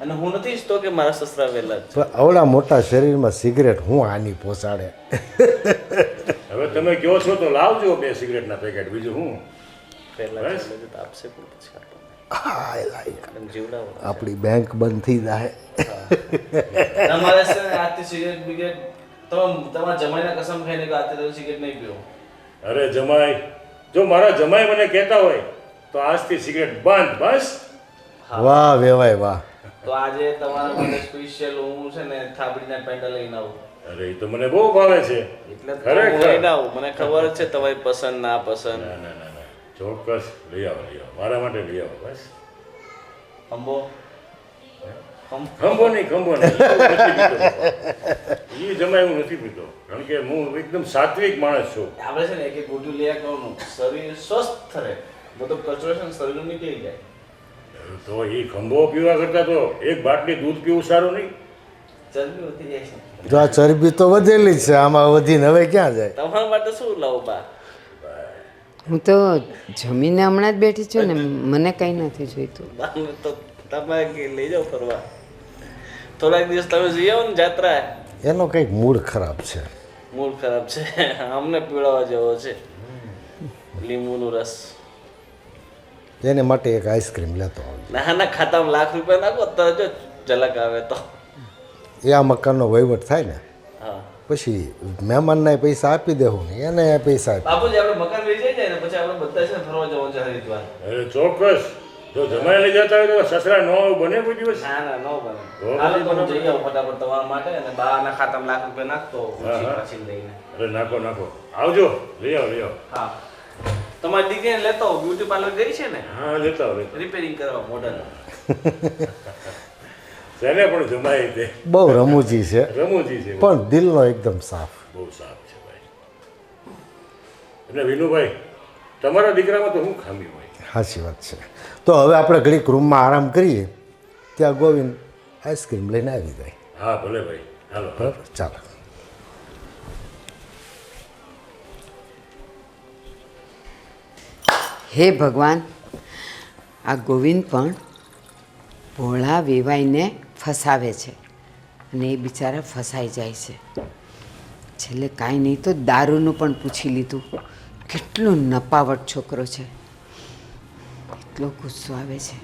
અને હું નથી ઈચ્છતો કે મારા સસરા વહેલા જ. પણ આવડા મોટા શરીરમાં સિગરેટ હું હાની પહોંચાડે? હવે તમે કહો છો તો લાવજો 2 સિગરેટના પેકેટ. બીજું હું પહેલા બસ. તો આપશે પણ પછી આપણને. હાય લાય. એમ જીવડાવો. આપણી બેંક બંધ થઈ જાય. તમારે છે ને આજથી સિગરેટ બિગરેટ તમારા જમાઈના કસમ ખાઈને કે આજથી તમે સિગરેટ નહીં પીવો. અરે જમાઈ જો મારા જમાઈ મને કહેતા હોય તો આજથી સિગરેટ બંધ બસ. વાહ વેવાય વાહ. તો આજે તમારા માટે સ્પેશિયલ હું છે ને થાબડીના પેન્ડા લઈને આવું. અરે એ તો મને બહુ ભાવે છે. એટલે જ ખરેખર. હું લઈને આવું. મને ખબર જ છે તમારી પસંદ ના પસંદ. ના ના ના ના ચોક્કસ લઈ આવો મારા માટે લઈ આવો બસ. અંબો ખંભો નહીં એ જમાઈ હું નથી પીતો કારણ કે હું એકદમ સાત્વિક માણસ છું. આપણે છે ને એક ગોટું લઈ આવવાનું શરીર સ્વસ્થ રહે. બધો કચરો છે ને શરીરનું નીકળી જાય. તો એ ખંભો પીવા કરતા તો એક બાટલી દૂધ પીવું સારું નહીં? ચરબી વધી જાય છે. જો આ ચરબી તો વધેલી જ છે, આમાં વધીને હવે ક્યાં જાય? તમારા માટે શું લાવું બા? હું તો જમીને હમણાં જ બેઠી છું ને, મને કંઈ નથી જોઈતું. બાને તો તમે લઈ જાઓ ફરવા. થોડાક દિવસ તમે જઈ આવો ને જાત્રા. એનો કંઈક મૂડ ખરાબ છે. મૂડ ખરાબ છે. અમને પીવડાવવા જેવો છે લીંબુનો રસ. એને માટે એક આઈસ્ક્રીમ લેતો આવજો. ના ખાતામાં ₹1,00,000 નાખો તો જો ઝલક આવે તો. એ આ મકાનનો વહીવટ થાય ને હા પછી મહેમાનના પૈસા આપી દેવું ને એને પૈસા આપી. બાપુજી આપણે મકાન વેચાઈ જાય ને પછી આપણે બધા છે ને ફરવા જવાનું છે હરિદ્વાર. અરે ચોક્કસ જો જમાઈ લઈ જતા હોય તો સસરા નો બને કોઈ દિવસ. ના ન તો બને. હાલો તો હું જઈ આવું ફટાફટ તમારા માટે અને બાના ખાતામાં ₹1,00,000 નાખતો પછી લઈને. અરે નાખો આવજો લઈ આવો. હા તમારી દીકરીને લેતો બ્યુટી પાર્લર ગઈ છે ને, હા લેતા આવો. રિપેરિંગ કરવા મોડલ. તેને પણ જમાઈ તે બહુ રમૂજી છે રમૂજી છે પણ દિલનો એકદમ સાફ. બહુ સાફ છે ભાઈ. એટલે વિનુભાઈ તમારા દીકરામાં તો શું ખામી હોય? સાચી વાત છે. તો હવે આપણે ઘડીક રૂમમાં આરામ કરીએ, ત્યાં ગોવિંદ આઈસ્ક્રીમ લઈને આવી જાય. હા ભલે ભાઈ હાલો. બરાબર ચાલો. હે ભગવાન, આ ગોવિંદ પણ ભોળા વેવાઈને ફસાવે છે અને એ બિચારા ફસાઈ જાય છે. છેલ્લે કાંઈ નહીં તો દારૂનું પણ પૂછી લીધું. કેટલો નપાવટ છોકરો છે, એટલો ગુસ્સો આવે છે.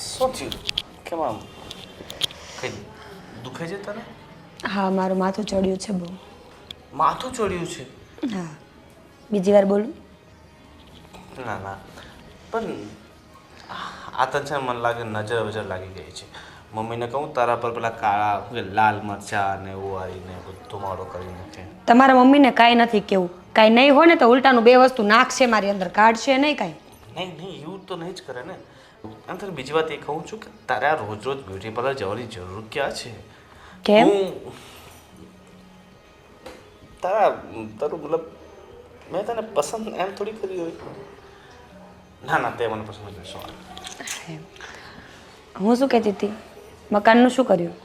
શું થયું? કેમ આમ કઈ દુખે છે તને? હા, મારું માથું ચડ્યું છે બહુ. માથું ચડ્યું છે? હા, બીજી વાર બોલું? ના ના, પણ આ તને છે ને મને લાગે નજર વજર લાગી ગઈ છે. મમ્મીને કહું તારા પર પેલા કાળા શું કે લાલ મરચા ને એવું આવીને બધું ધુમાડો કરી નાખે. તમારા મમ્મીને કાંઈ નથી કેવું. કાંઈ નહીં હોય ને તો ઉલટાનું બે વસ્તુ નાખશે મારી અંદર, કાઢશે નહીં કાંઈ. નહીં નહીં, એવું તો નહીં જ કરે ને. આમ તારે બીજી વાત એ કહું છું કે તારે આ રોજ રોજ બ્યુટી પાર્લર જવાની જરૂર ક્યાં છે? કેમ? તારું મતલબ મેં તને પસંદ એમ થોડી કરી હોય. ના ના, તે મને પસંદ કરશો. હું શું કહેતી હતી, મકાનનું શું કર્યું?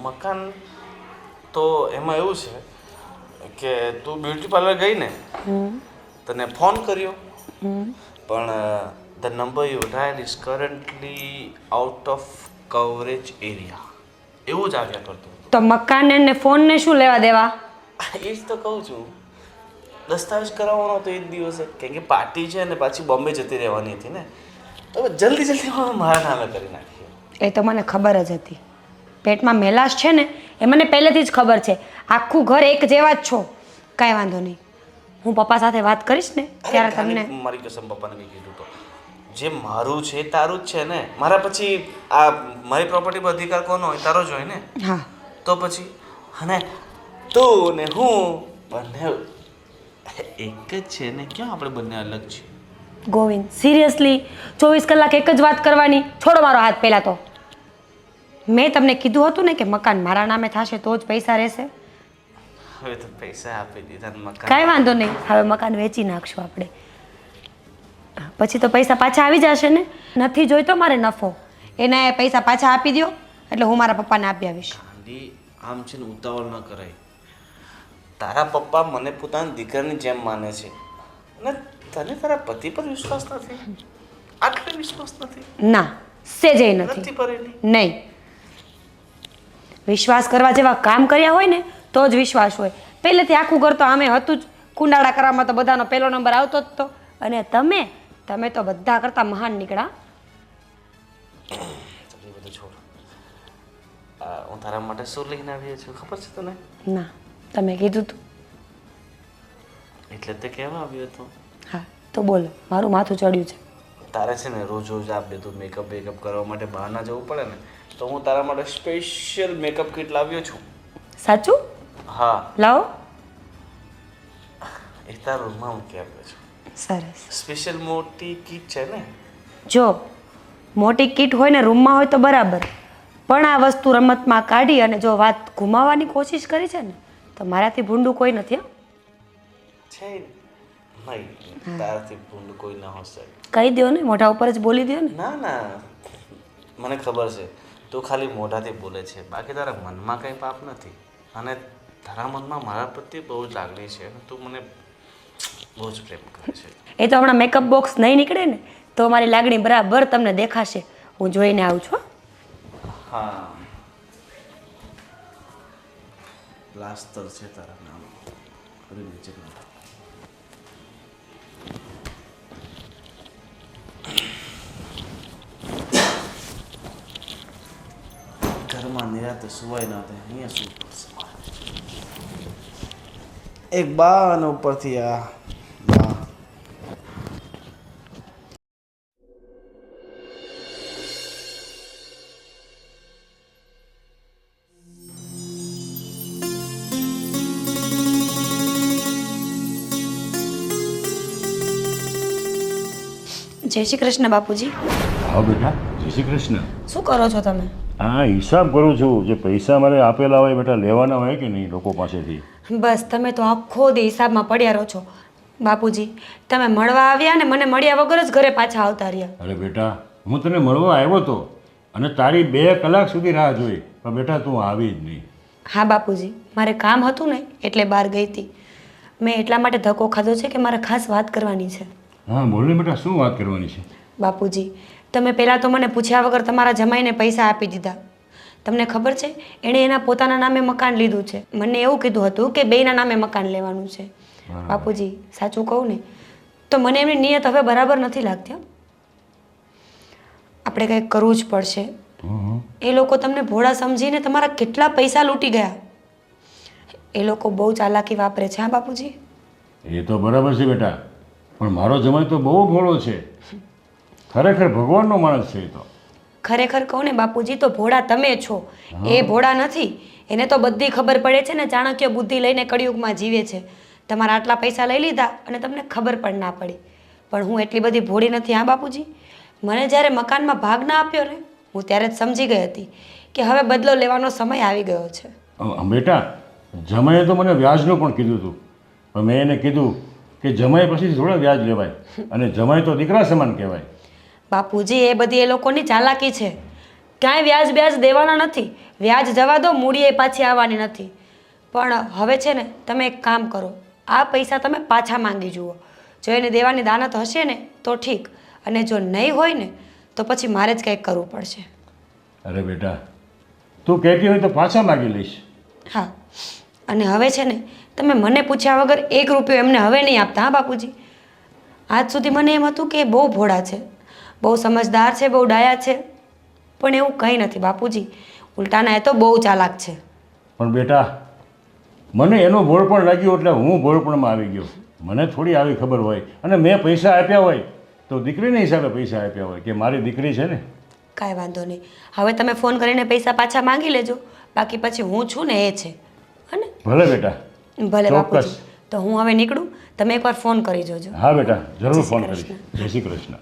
મકાન તો એમાં એવું છે કે તું બ્યુટી પાર્લર ગઈ ને, તને ફોન કર્યો, પણ the number U dial is currently out of coverage area એવું જ આવ્યા કરતું. તો મકાન ને ફોનને શું લેવા દેવા? એ જ તો કહું છું, દસ્તાવેજ કરાવવાનો તો એ જ દિવસે, કેમ કે પાર્ટી છે ને પાછી બોમ્બે જતી રહેવાની હતી ને, તો જલ્દી જલ્દી મારા નામે કરી નાખ્યું. એ તો મને ખબર જ હતી. પેટમાં મેલાશ છે ને એ મને પહેલેથી જ ખબર છે. આખું ઘર એક જેવા જ છો. કાંઈ વાંધો નહીં, હું પપ્પા સાથે વાત કરીશ ને ત્યારે તમને. મારી કસમ, પપ્પાને કંઈ કીધું તો જે મારું છે તારું જ છે ને. મારા પછી આ મારી પ્રોપર્ટી પર અધિકાર કોનો હોય? તારો જ હોય ને. હા, તો પછી અને તું ને હું બંને એક જ છે ને, ક્યાં આપણે બંને અલગ છીએ? ગોવિંદ, સિરિયસલી 24 કલાક એક જ વાત કરવાની? છોડો મારો હાથ પહેલાં તો. મેં તમને કીધું હતું ને કે મકાન મારા નામે થશે તો જ પૈસા રહેશે. હવે તો પૈસા આપી દીધા ને મકાન. કાંઈ વાંધો નહીં, હવે મકાન વેચી નાખશું આપણે. પછી તો પૈસા પાછા આવી જશે ને. નથી જોઈતો મારે નફો, એના પૈસા પાછા આપી દો એટલે હું મારા પપ્પાને આપી આવીશ. ગાંડી, આમ છે ને ઉતાવળ ન કરાય. તારા પપ્પા મને પોતાની દીકરાની જેમ માને છે અને તને તારા પતિ પર વિશ્વાસ નથી? આટલો વિશ્વાસ નથી? ના, સેજે નથી. નથી પરેલી? નહીં, વિશ્વાસ કરવા જેવા કામ કર્યા હોય ને તો જ વિશ્વાસ હોય. પહેલેથી આખું ઘર તો આમે હતું જ. કુંડાળા કરવામાં તો બધાનો પહેલો નંબર આવતો જ તો. અને તમે તો બધા કરતાં મહાન નીકળ્યા. એ બધું છોડ. હું તારા માટે શું લઈને આવ્યો છું ખબર છે તને? ના, તમે કીધું તું. એટલે તે કહેવા આવ્યો હતો. હા, તો બોલો, મારું માથું ચડ્યું છે. તારે છે ને રોજ રોજ આ બધું મેકઅપ કરવા માટે બહાર ના જવું પડે ને, તો હું તારા માટે સ્પેશિયલ મેકઅપ કિટ લાવ્યો છું. સાચું? હા, લાવો. એ તારા રૂમમાં મૂકી આપ્યો છું. સરસ. સ્પેશિયલ મોટી કિટ છે ને. જો મોટી કીટ હોય ને રૂમમાં હોય તો બરાબર, પણ આ વસ્તુ રમતમાં કાઢી અને જો વાત ઘુમાવવાની કોશિશ કરી છે ને તો મારાથી ભૂંડું કોઈ નથી. છે નહીં, તારાથી ભૂંડ કોઈ ના હશે. કહી દો ને, મોઢા ઉપર જ બોલી દો ને. ના ના, મને ખબર છે તું ખાલી મોઢાથી બોલે છે, બાકી તારા મનમાં કંઈ પાપ નથી. અને તારા મનમાં મારા પ્રત્યે બહુ જ લાગણી છે અને તું મને બહુ જ પ્રેમ કરે છે. એ તો હમણાં મેકઅપ બોક્સ નહીં નીકળે ને તો મારી લાગણી બરાબર તમને દેખાશે. હું જોઈને આવું છું. હા, પ્લાસ્ટર છે તારા નામ. અરે નીચે ઘરમાં નિરાતે સુવાય ના થાય, અહીંયા શું પડશે મારે? એક બા અને ઉપરથી આ બા. જય શ્રી કૃષ્ણ બાપુજી. હા બેટા, જય શ્રી કૃષ્ણ. શું કરો છો તમે? હા, હિસાબ કરું છું. જે પૈસા મારે આપેલા હોય બેટા લેવાના હોય કે નહીં લોકો પાસેથી. બસ તમે તો આખો દી હિસાબમાં પડ્યા રહો છો. બાપુજી તમે મળવા આવ્યા ને મને મળ્યા વગર જ ઘરે પાછા આવતા રહ્યા. અરે બેટા, હું તને મળવા આવ્યો હતો અને તારી 2 કલાક સુધી રાહ જોઈ, પણ બેટા તું આવી જ નહીં. હા બાપુજી, મારે કામ હતું ને એટલે બહાર ગઈ હતી. મેં એટલા માટે ધક્કો ખાધો છે કે મારે ખાસ વાત કરવાની છે. હા બોલ ને બેટા, શું વાત કરવાની છે? બાપુજી તમે પહેલાં તો મને પૂછ્યા વગર તમારા જમાઈને પૈસા આપી દીધા. તમને ખબર છે એણે એના પોતાના નામે મકાન લીધું છે. મને એવું કીધું હતું કે બેયના નામે મકાન લેવાનું છે. બાપુજી સાચું કહું ને તો મને એમની નિયત હવે બરાબર નથી લાગતી. આપણે કંઈક કરવું જ પડશે. એ લોકો તમને ભોળા સમજીને તમારા કેટલા પૈસા લૂંટી ગયા. એ લોકો બહુ ચાલાકી વાપરે છે. હા બાપુજી એ તો બરાબર છે બેટા, પણ મારો જમાઈ તો બહુ ભોળો છે, ખરેખર ભગવાનનો માણસ છે. એ તો ખરેખર કહું ને બાપુજી તો ભોળા તમે છો, એ ભોળા નથી. એને તો બધી ખબર પડે છે ને, ચાણક્ય બુદ્ધિ લઈને કળિયુગમાં જીવે છે. તમારા આટલા પૈસા લઈ લીધા અને તમને ખબર પણ ના પડી. પણ હું એટલી બધી ભોળી નથી. હા બાપુજી, મને જ્યારે મકાનમાં ભાગ ના આપ્યો ને હું ત્યારે જ સમજી ગઈ હતી કે હવે બદલો લેવાનો સમય આવી ગયો છે. બેટા, જમાઈએ તો મને વ્યાજનું પણ કીધું હતું, પણ મેં એને કીધું કે જમાઈ પછી થોડા વ્યાજ લેવાય, અને જમાઈ તો દીકરા સમાન કહેવાય. બાપુજી એ બધી એ લોકોની ચાલાકી છે. ક્યાંય વ્યાજ વ્યાજ દેવાના નથી. વ્યાજ જવા દો, મૂડી એ પાછી આવવાની નથી. પણ હવે છે ને તમે એક કામ કરો, આ પૈસા તમે પાછા માંગી જુઓ. જો એને દેવાની દાનત હશે ને તો ઠીક, અને જો નહીં હોય ને તો પછી મારે જ કંઈક કરવું પડશે. અરે બેટા, તું કહેતી હોય તો પાછા માગી લઈશ. હા, અને હવે છે ને તમે મને પૂછ્યા વગર 1 રૂપિયો એમને હવે નહીં આપતા. હા બાપુજી, આજ સુધી મને એમ હતું કે એ બહુ ભોળા છે, બહુ સમજદાર છે, બહુ ડાયા છે, પણ એવું કંઈ નથી બાપુજી. ઉલટાના એ તો બહુ ચાલાક છે. પણ બેટા, મને એનો ભોળ પણ લાગ્યો એટલે હું ભોળપણમાં આવી ગયો. મને થોડી આવી ખબર હોય, અને મેં પૈસા આપ્યા હોય તો દીકરીને હિસાબે પૈસા આપ્યા હોય કે મારી દીકરી છે ને. કાંઈ વાંધો નહીં. હવે તમે ફોન કરીને પૈસા પાછા માંગી લેજો, બાકી પછી હું છું ને એ છે. હને? ભલે બેટા. ભલે બાપુજી. તો હું હવે નીકળું, તમે એકવાર ફોન કરી જોજો. હા બેટા, જરૂર ફોન કરીશ. જય શ્રી કૃષ્ણ.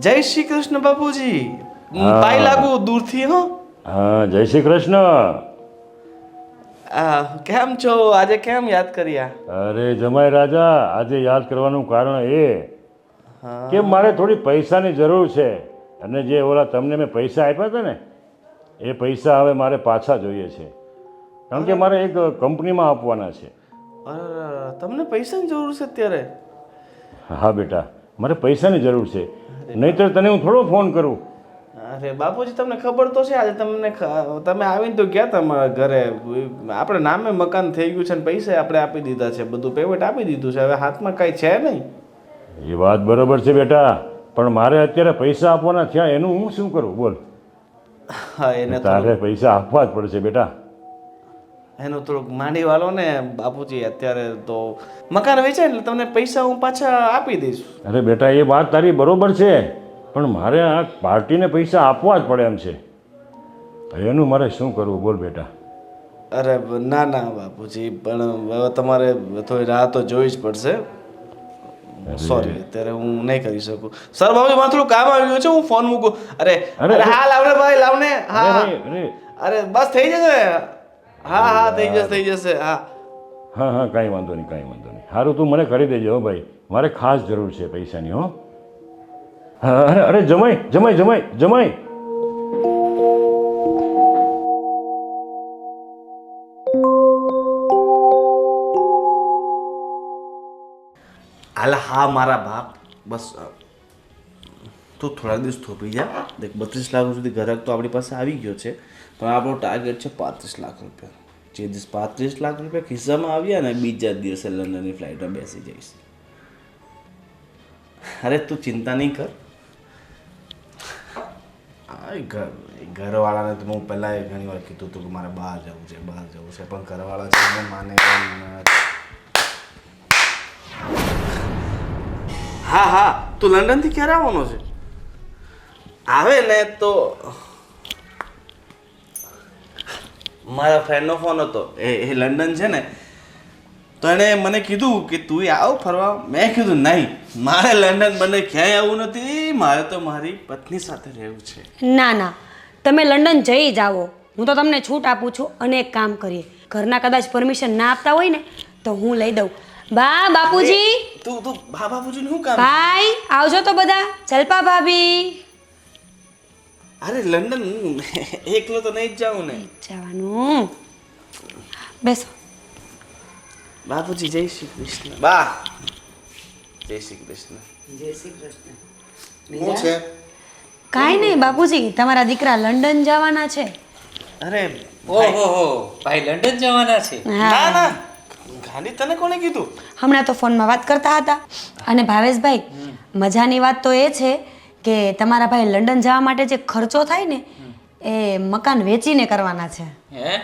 જય શ્રી કૃષ્ણ બાપુજી. પાઈ લાગુ દૂરથી હો. હા, જય શ્રી કૃષ્ણ. કેમ છો? આજે કેમ યાદ કર્યા? અરે જમાઈ રાજા, આજે યાદ કરવાનું કારણ એ કે મારે થોડી પૈસાની જરૂર છે, અને જે ઓલા તમને મેં પૈસા આપ્યા હતા ને એ પૈસા હવે મારે પાછા જોઈએ છે, કારણ કે મારે એક કંપનીમાં આપવાના છે. અરે તમને પૈસાની જરૂર છે અત્યારે? હા બેટા, મારે પૈસાની જરૂર છે, નહીંતર તને હું થોડો ફોન કરું. અરે બાપુજી તમને ખબર તો છે, આજે તમે આવીને તો ગયા તમારા ઘરે. આપણે નામે મકાન થઈ ગયું છે ને પૈસા આપણે આપી દીધા છે, બધું પેમેન્ટ આપી દીધું છે, હવે હાથમાં કાંઈ છે નહીં. એ વાત બરાબર છે બેટા, પણ મારે અત્યારે પૈસા આપવાના થયા, એનું હું શું કરું બોલ? હા, એને તારે પૈસા આપવા જ પડશે બેટા. એનું થોડુંક માંડી વાળો ને બાપુજી. અત્યારે તો મકાન વેચાય એટલે તમને પૈસા હું પાછા આપી દઈશ. અરે બેટા, એ વાત તારી બરોબર છે, પણ મારે આ પાર્ટીને પૈસા આપવા જ પડે એમ છે. એનું મારે શું કરવું બોલ બેટા? અરે ના ના બાપુજી, પણ હવે તમારે થોડી રાહ તો જોવી જ પડશે. સોરી, અત્યારે હું નહીં કરી શકું. સર બાપુજી, મારે થોડું કામ આવી ગયું છે, હું ફોન મૂકું. અરે અરે હા લાવને ભાઈ, લાવને. હા અરે બસ થઈ જશે. હા હા થઈ જશે. હા હા હા, કાંઈ વાંધો નહીં, કાંઈ વાંધો નહીં. સારું, તું મને કરી દેજો હો ભાઈ, મારે ખાસ જરૂર છે પૈસાની. હો હા. અરે જમાઈ જમાઈ જમાઈ જમાઈ. હાલ હા મારા બાપ, બસ તું થોડા દિવસ થોપી જા. દેખ 32 લાખ સુધી ઘરાક તો આપણી પાસે આવી ગયો છે, પણ આપણો ટાર્ગેટ છે 35 લાખ રૂપિયા. જે દિવસ 35 લાખ રૂપિયા ખિસ્સામાં આવ્યા ને બીજા દિવસે લંડનની ફ્લાઇટમાં બેસી જઈશ. અરે તું ચિંતા નહીં કર. ઘરવાળાને તો હું પહેલાં ઘણી વાર કીધું હતું કે મારે બહાર જવું છે, પણ ઘરવાળા છે એને માને. હા હા, તું લંડનથી ક્યારે આવવાનો છે? આવે ને તો મારા ફ્રેન્ડનો ફોન હતો, એ લંડન છે ને, તો એણે મને કીધું કે તું આવ ફરવા. મેં કીધું નહીં, મારે લંડન બંને ક્યાંય આવવું નથી, મારે તો મારી પત્ની સાથે રહેવું છે. ના ના, તમે લંડન જઈ જ આવો. હું તો તમને છૂટ આપું છું. અને એક કામ કરીએ, ઘરના કદાચ પરમિશન ના આપતા હોય ને તો હું લઈ દઉં. બાપુજી, તું બાપુજીનું શું કામ? ભાઈ આવજો તો બધા. જલપા ભાભી. અરે લંડન હું એકલો તો નહીં જ જાઉં ને. જવાનું. બેસો. બાપુજી જય શ્રી કૃષ્ણ. બા જય શ્રી કૃષ્ણ. જય શ્રી કૃષ્ણ. શું છે? કાંઈ નહીં બાપુજી, તમારા દીકરા લંડન જવાના છે. અરે ઓહો ભાઈ લંડન જવાના છે? ના ના, ગાંધી તને કોણે કીધું? હમણાં તો ફોનમાં વાત કરતા હતા. અને ભાવેશભાઈ, મજાની વાત તો એ છે કે તમારા ભાઈ લંડન જવા માટે જે ખર્ચો થાય ને એ મકાન વેચીને કરવાના છે. હે?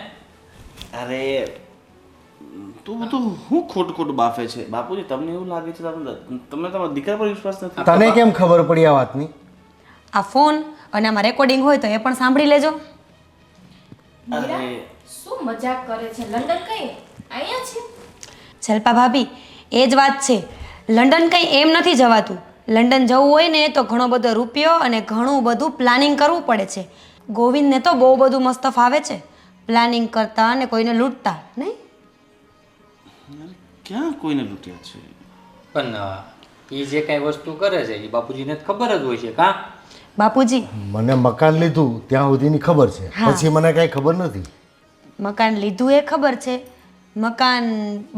અરે તું હું ખોટું બાફે છે. બાપુજી તમને એવું લાગે છે તમને તમારા દીકરા પર વિશ્વાસ નથી? તને કેમ ખબર પડી આ વાતની? આ ફોન અને આમાં રેકોર્ડિંગ હોય તો એ પણ સાંભળી લેજો. મીરા શું મજાક કરે છે? લંડન કઈ અહીંયા છે? જલ્પા ભાભી, એ જ વાત છે. લંડન કંઈ એમ નથી જવાતું. લંડન જવું હોય ને તો ઘણો બધો રૂપિયો અને ઘણું બધું પ્લાનિંગ કરવું પડે છે. ગોવિંદને તો બહુ બધું મસ્ત ફાવે છે, પ્લાનિંગ કરતા અને કોઈને લૂંટતા નહીં. ક્યાં કોઈને લૂંટ્યા છે? પણ એ જે કાંઈ વસ્તુ કરે છે એ બાપુજીને જ ખબર જ હોય છે કાં? બાપુજી, મને મકાન લીધું ત્યાં સુધીની ખબર છે, હા. પછી મને કાંઈ ખબર નથી. મકાન લીધું એ ખબર છે. મકાન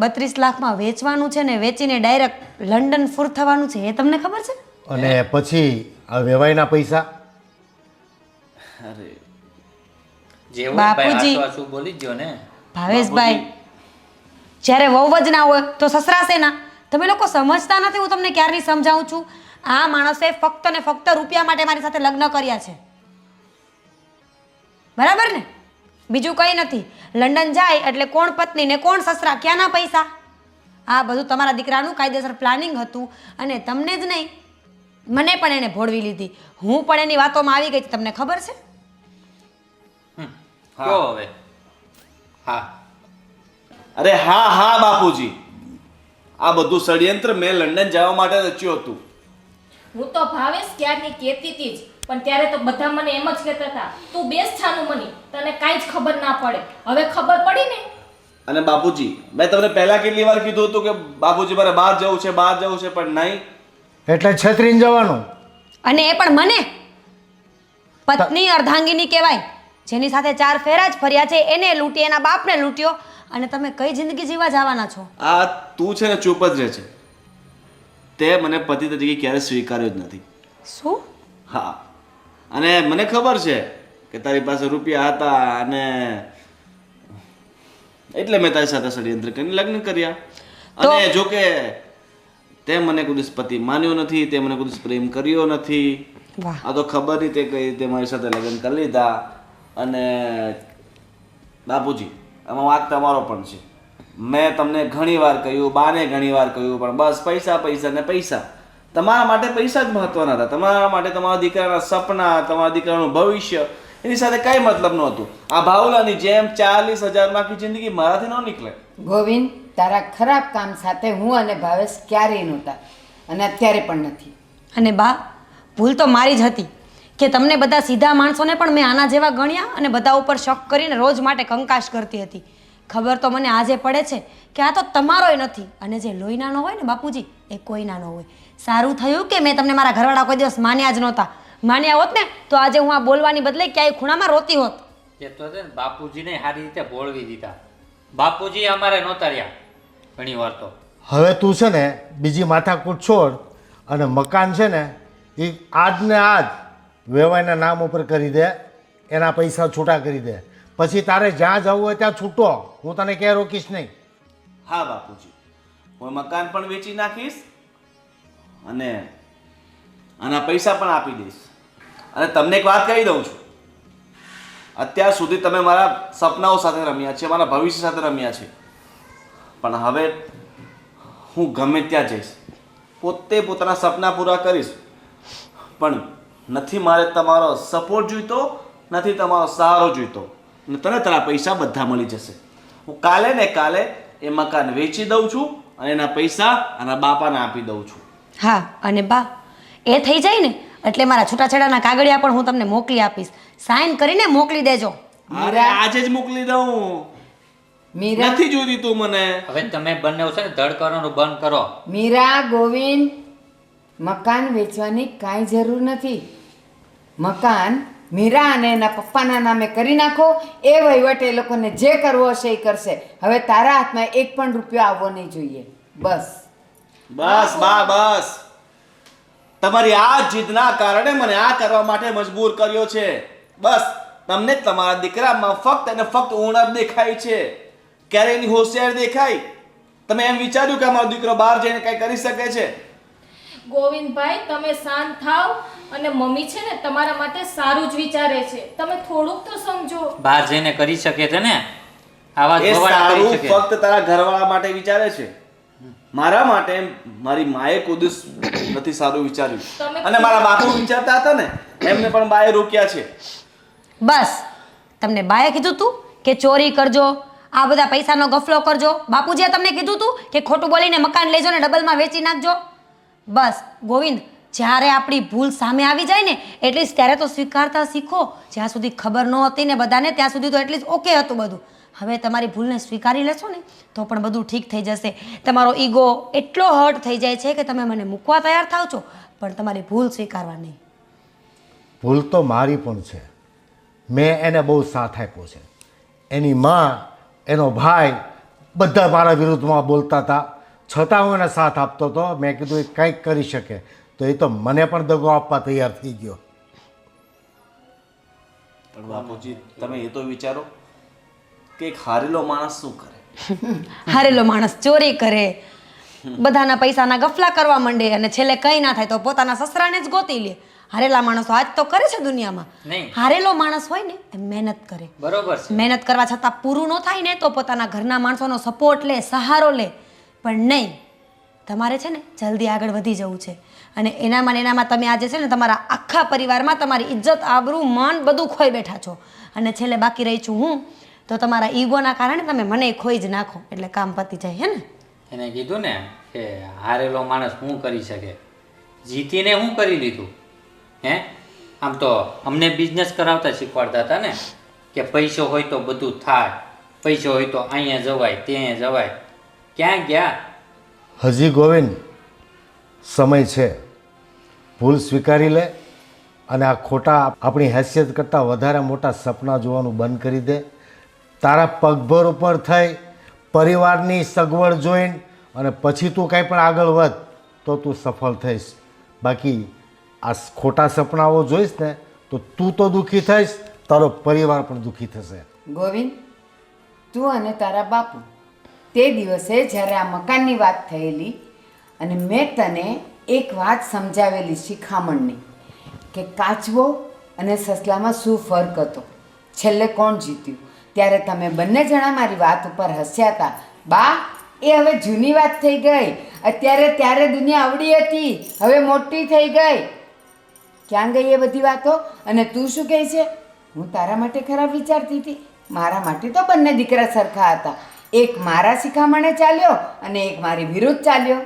32 લાખમાં વેચવાનું છે ને વેચીને ડાયરેક્ટ લંડન ફૂર થવાનું છે એ તમને ખબર છે? અને પછી આ વેવાઈના પૈસા? અરે જે હોય ભાઈ બાપુજી. આસુ આસુ બોલી જ ગયો ને. ભાવેશભાઈ, જ્યારે વહુ જ ના હોય તો સસરા શેના? તમે લોકો સમજતા નથી. હું તમને ક્યારની સમજાવું છું. આ માણસે ફક્ત ને ફક્ત રૂપિયા માટે મારી સાથે લગ્ન કર્યા છે, બરાબર ને? બીજું કંઈ નથી. લંડન જાય એટલે કોણ પત્ની ને કોણ સસરા, ક્યાંના પૈસા? આ બધું તમારા દીકરાનું કાયદેસર પ્લાનિંગ હતું. અને તમને જ નહીં, મને પણ એને ભોળવી લીધી. હું પણ એની વાતોમાં આવી ગઈ હતી. તમને ખબર છે? કહો હવે. હા અરે હા બાપુજી, આ બધું ષડયંત્ર મેં લંડન જવા માટે રચ્યું હતું. હું તો ભાવેશ ક્યારની કહેતી હતી જ, પણ ત્યારે તો બધા મને એમ જ કહેતા હતા તું બેસ છાનું મની, તને કાંઈ જ ખબર ના પડે. હવે ખબર પડી ને. અને બાપુજી, મેં તમને પહેલા કેટલી વાર કીધું હતું કે બાપુજી મારે બહાર જવું છે, પણ નહીં. એટલે છત્રીને જવાનું. અને એ પણ મને પત્ની અર્ધાંગીની કહેવાય. જેની સાથે 4 ફેરા જ ફર્યા છે એને લૂંટી, એના બાપને લૂંટ્યો. અને તમે કઈ જિંદગી જીવા જવાના છો? આ તું છે ને ચૂપ જ રહે છે. તે મને પતિ તરીકે ક્યારે સ્વીકાર્યો જ નથી. શું? હા, અને મને ખબર છે કે તારી પાસે રૂપિયા હતા અને એટલે મેં તારી સાથે ષડયંત્ર કરીને લગ્ન કર્યા. અને જો કે તે મને કોઈ દિવસ પતિ માન્યો નથી, તે મને કોઈ દિવસ પ્રેમ કર્યો નથી. વાહ. આ તો ખબર નહીં તે કઈ રીતે મારી સાથે લગ્ન કરી લીધા. અને બાપુજી, આમાં વાત તમારો પણ છે. મેં તમને ઘણી વાર કહ્યું, બાને ઘણી વાર કહ્યું, પણ બસ પૈસા પૈસા ને પૈસા. તમારા માટે પૈસા જ મહત્વના હતા. તમારા માટે તમારા દીકરાના સપના, તમારા દીકરાનું ભવિષ્ય, એની સાથે કાંઈ મતલબ નહોતું. આ ભાવલાની જેમ 40,000 આખી જિંદગી મારાથી ન નીકળે. ગોવિંદ, તારા ખરાબ કામ સાથે હું અને ભાવેશ ક્યારેય નહોતા અને અત્યારે પણ નથી. અને બા, ભૂલ તો મારી જ હતી કે તમને બધા સીધા માણસોને પણ મેં આના જેવા ગણ્યા અને બધા ઉપર શક કરીને રોજ માટે કંકાશ કરતી હતી. ખબર તો મને આજે પડે છે કે આ તો તમારોય નથી. અને જે લોહીનાનો હોય ને બાપુજી, એ કોઈના ન હોય. સારું થયું કે મેં તમને મારા ઘરવાળા કોઈ દિવસ માન્યા જ નહોતા. માન્યા હોત ને તો આજે હું આ બોલવાની બદલે ક્યાંય ખૂણામાં રોતી હોત. એ તો છે ને બાપુજીને સારી રીતે બોળવી દીધા. બાપુજી અમારે નહોતા રહ્યા ઘણી વાર તો. હવે તું છે ને બીજી માથાકૂટ છોડ અને મકાન છે ને એ આજ ને આજ વેવાઈના નામ ઉપર કરી દે, એના પૈસા છૂટા કરી દે. પછી તારે જ્યાં જવું હોય ત્યાં છૂટો, હું તને ક્યાંય રોકીશ નહીં. હા બાપુજી, હું મકાન પણ વેચી નાખીશ અને આના પૈસા પણ આપી દઈશ. અને તમને એક વાત કહી દઉં છું, અત્યાર સુધી તમે મારા સપનાઓ સાથે રમ્યા છે, મારા ભવિષ્ય સાથે રમ્યા છે, પણ હવે હું ગમે ત્યાં જઈશ, પોતે પોતાના સપના પૂરા કરીશ. પણ નથી મારે તમારો સપોર્ટ જોઈતો, નથી તમારો સહારો જોઈતો. અને તને તારા પૈસા બધા મળી જશે. હું કાલે એ મકાન વેચી દઉં છું અને એના પૈસા આના બાપાને આપી દઉં છું. હા અને બા એ થઈ જાય ને એટલે મારા છૂટાછેડાના કાગળિયા પણ હું તમને મોકલી આપીશ. સાઈન કરીને મોકલી દેજો. અરે આજે જ મોકલી દઉં. મીરા નથી જોઈતી તું મને. હવે તમે બંને છે ને ધડ કરવાનું બંધ કરો. મીરા ગોવિંદ મકાન વેચવાની કાંઈ જરૂર નથી. મકાન મીરા અને એના પપ્પાના નામે કરી નાખો. એ વહીવટ એ લોકોને જે કરવો હશે એ કરશે. હવે તારા હાથમાં એક પણ રૂપિયો આવવો નહીં જોઈએ. બસ બસ બા બસ. તમારી આ જીદના કારણે મને આ કરવા માટે મજબૂર કર્યો છે. બસ તમને તમારા દીકરામાં ફક્ત અને ફક્ત ઉણપ દેખાય છે. ક્યારે એની હોશિયાર દેખાય? તમે એમ વિચાર્યું કે અમારો દીકરો બહાર જઈને કઈ કરી શકે છે? ગોવિંદભાઈ તમે શાંત થાવ અને મમ્મી છે ને તમારા માટે સારું જ વિચારે છે. તમે થોડુંક તો સમજો. બહાર જઈને કરી શકે છે ને આવા એ ધોવાડા કરી સારું શકે. ફક્ત તારા ઘરવાળા માટે વિચારે છે. મારા માટે મારી માએ કુદસ નથી સારું વિચાર્યું. તમે અને મારા બાપુ વિચારતા હતા ને એમને પણ બાએ રોક્યા છે. બસ તમને બાએ કીધું તું કે ચોરી કરજો, આ બધા પૈસાનો ગફલો કરજો? બાપુજીએ તમને કીધું તું કે ખોટું બોલીને મકાન લેજો ને ડબલમાં વેચી નાખજો? બસ ગોવિંદ, જ્યારે આપણી ભૂલ સામે આવી જાય ને એટલીસ્ટ ત્યારે તો સ્વીકારતા શીખો. જ્યાં સુધી ખબર ન હતી ને બધાને ત્યાં સુધી તો એટલીસ્ટ ઓકે હતું બધું. હવે તમારી ભૂલને સ્વીકારી લેશો ને તો પણ બધું ઠીક થઈ જશે. તમારો ઈગો એટલો હર્ટ થઈ જાય છે કે તમે મને મૂકવા તૈયાર થાવ છો પણ તમારી ભૂલ સ્વીકારવા નહીં. ભૂલ તો મારી પણ છે. મેં એને બહુ સાથ આપ્યો છે. એની માં, એનો ભાઈ બધા મારા વિરુદ્ધમાં બોલતા હતા, છતાં હું એને સાથ આપતો હતો. મેં કીધું એ કંઈક કરી શકે તો એ તો મને પણ દગો આપવા તૈયાર થઈ ગયો. પણ બાપુજી તમે એ તો વિચારો કે એક હારેલો માણસ શું કરે? હારેલો માણસ ચોરી કરે, બધાના પૈસાના ગફલા કરવા માંડે અને છેલ્લે કંઈ ના થાય તો પોતાના સસરાને જ ગોતી લે. હારેલા માણસો આજ તો કરે છે દુનિયામાં. નહીં. હારેલો માણસ હોય ને એ મહેનત કરે. બરોબર છે. મહેનત કરવા છતાં પૂરું ન થાય ને તો પોતાના ઘરના માણસોનો સપોર્ટ લે, સહારો લે. પણ નહીં, તમારે છે ને જલ્દી આગળ વધી જવું છે અને એનામાં ને એનામાં તમે આજે છે ને તમારા આખા પરિવારમાં તમારી ઇજ્જત, આબરૂ, માન બધું ખોઈ બેઠા છો અને છેલ્લે બાકી રહી છું હું. તો તમારા ઈગોના કારણે તમે મને ખોઈ જ નાખો એટલે કામ પતી જાય. હે ને? એને કીધું ને કે હારેલો માણસ શું કરી શકે, જીતીને શું કરી લીધું? હે આમ તો અમને બિઝનેસ કરાવતા શીખવાડતા હતા ને કે પૈસો હોય તો બધું થાય, પૈસો હોય તો અહીંયા જવાય ત્યાં જવાય. ક્યાં ગયા? હજી ગોવિંદ સમય છે. ભૂલ સ્વીકારી લે અને આ ખોટા આપણી હેસિયત કરતાં વધારે મોટા સપના જોવાનું બંધ કરી દે. તારા પગભર ઉપર થઈ પરિવારની સગવડ જોઈને અને પછી તું કાંઈ પણ આગળ વધ તો તું સફળ થઈશ. બાકી આ ખોટા સપનાઓ જોઈશ ને તો તું તો દુઃખી થઈશ, તારો પરિવાર પણ દુઃખી થશે. ગોવિંદ, તું અને તારા બાપુ તે દિવસે જ્યારે આ મકાનની વાત થયેલી અને મેં તને એક વાત સમજાવેલી શિખામણની કે કાચબો અને સસલામાં શું ફરક હતો, છેલ્લે કોણ જીત્યું, ત્યારે તમે બંને જણા મારી વાત ઉપર હસ્યા હતા. બા, એ હવે જૂની વાત થઈ ગઈ. અત્યારે ત્યારે દુનિયા અવળી હતી, હવે મોટી થઈ ગઈ. ક્યાં ગઈ એ બધી વાતો? અને તું શું કહે છે? હું તારા માટે ખરાબ વિચારતી હતી? મારા માટે તો બંને દીકરા સરખા હતા. એક મારા શિખામણે ચાલ્યો અને એક મારી વિરુદ્ધ ચાલ્યો.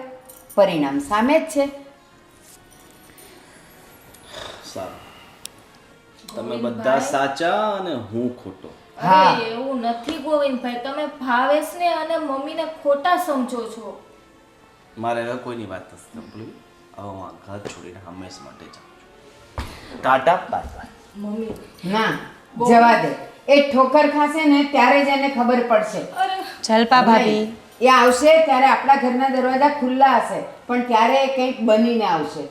પરિણામ સામે જ છે. સારું, તમે બધા સાચા અને હું ખોટો. હા. અરે એવું નથી ગોવિંદભાઈ, તમે ભાવેશને અને મમ્મીને ખોટા સમજો છો. મારે હવે કોઈની વાત નથી સાંભળવી. હવે હું આ ઘર છોડીને હંમેશ માટે જાઉં છું. Tata bye bye. મમ્મી ના, જવા દે. એ ઠોકર ખાશે ને ત્યારે જ એને ખબર પડશે. જલપા ભાભી, એ આવશે ત્યારે આપણા ઘરના દરવાજા ખુલ્લા હશે પણ ત્યારે એ કંઈક બનીને આવશે.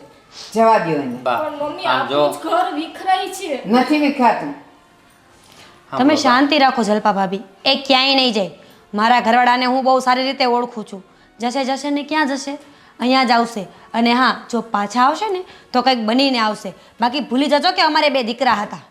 જવા દો એને. બા પણ મમ્મી આમ જો આપણું જ ઘર વિખરાય છે. નથી વિખાતું. તમે શાંતિ રાખો જલપા ભાભી, એ ક્યાંય નહીં જાય. મારા ઘરવાળાને હું બહુ સારી રીતે ઓળખું છું. જશે ને ક્યાં જશે? અહીંયા જ આવશે. અને હા, જો પાછા આવશે ને તો કંઈક બનીને આવશે. બાકી ભૂલી જજો કે અમારે બે દીકરા હતા.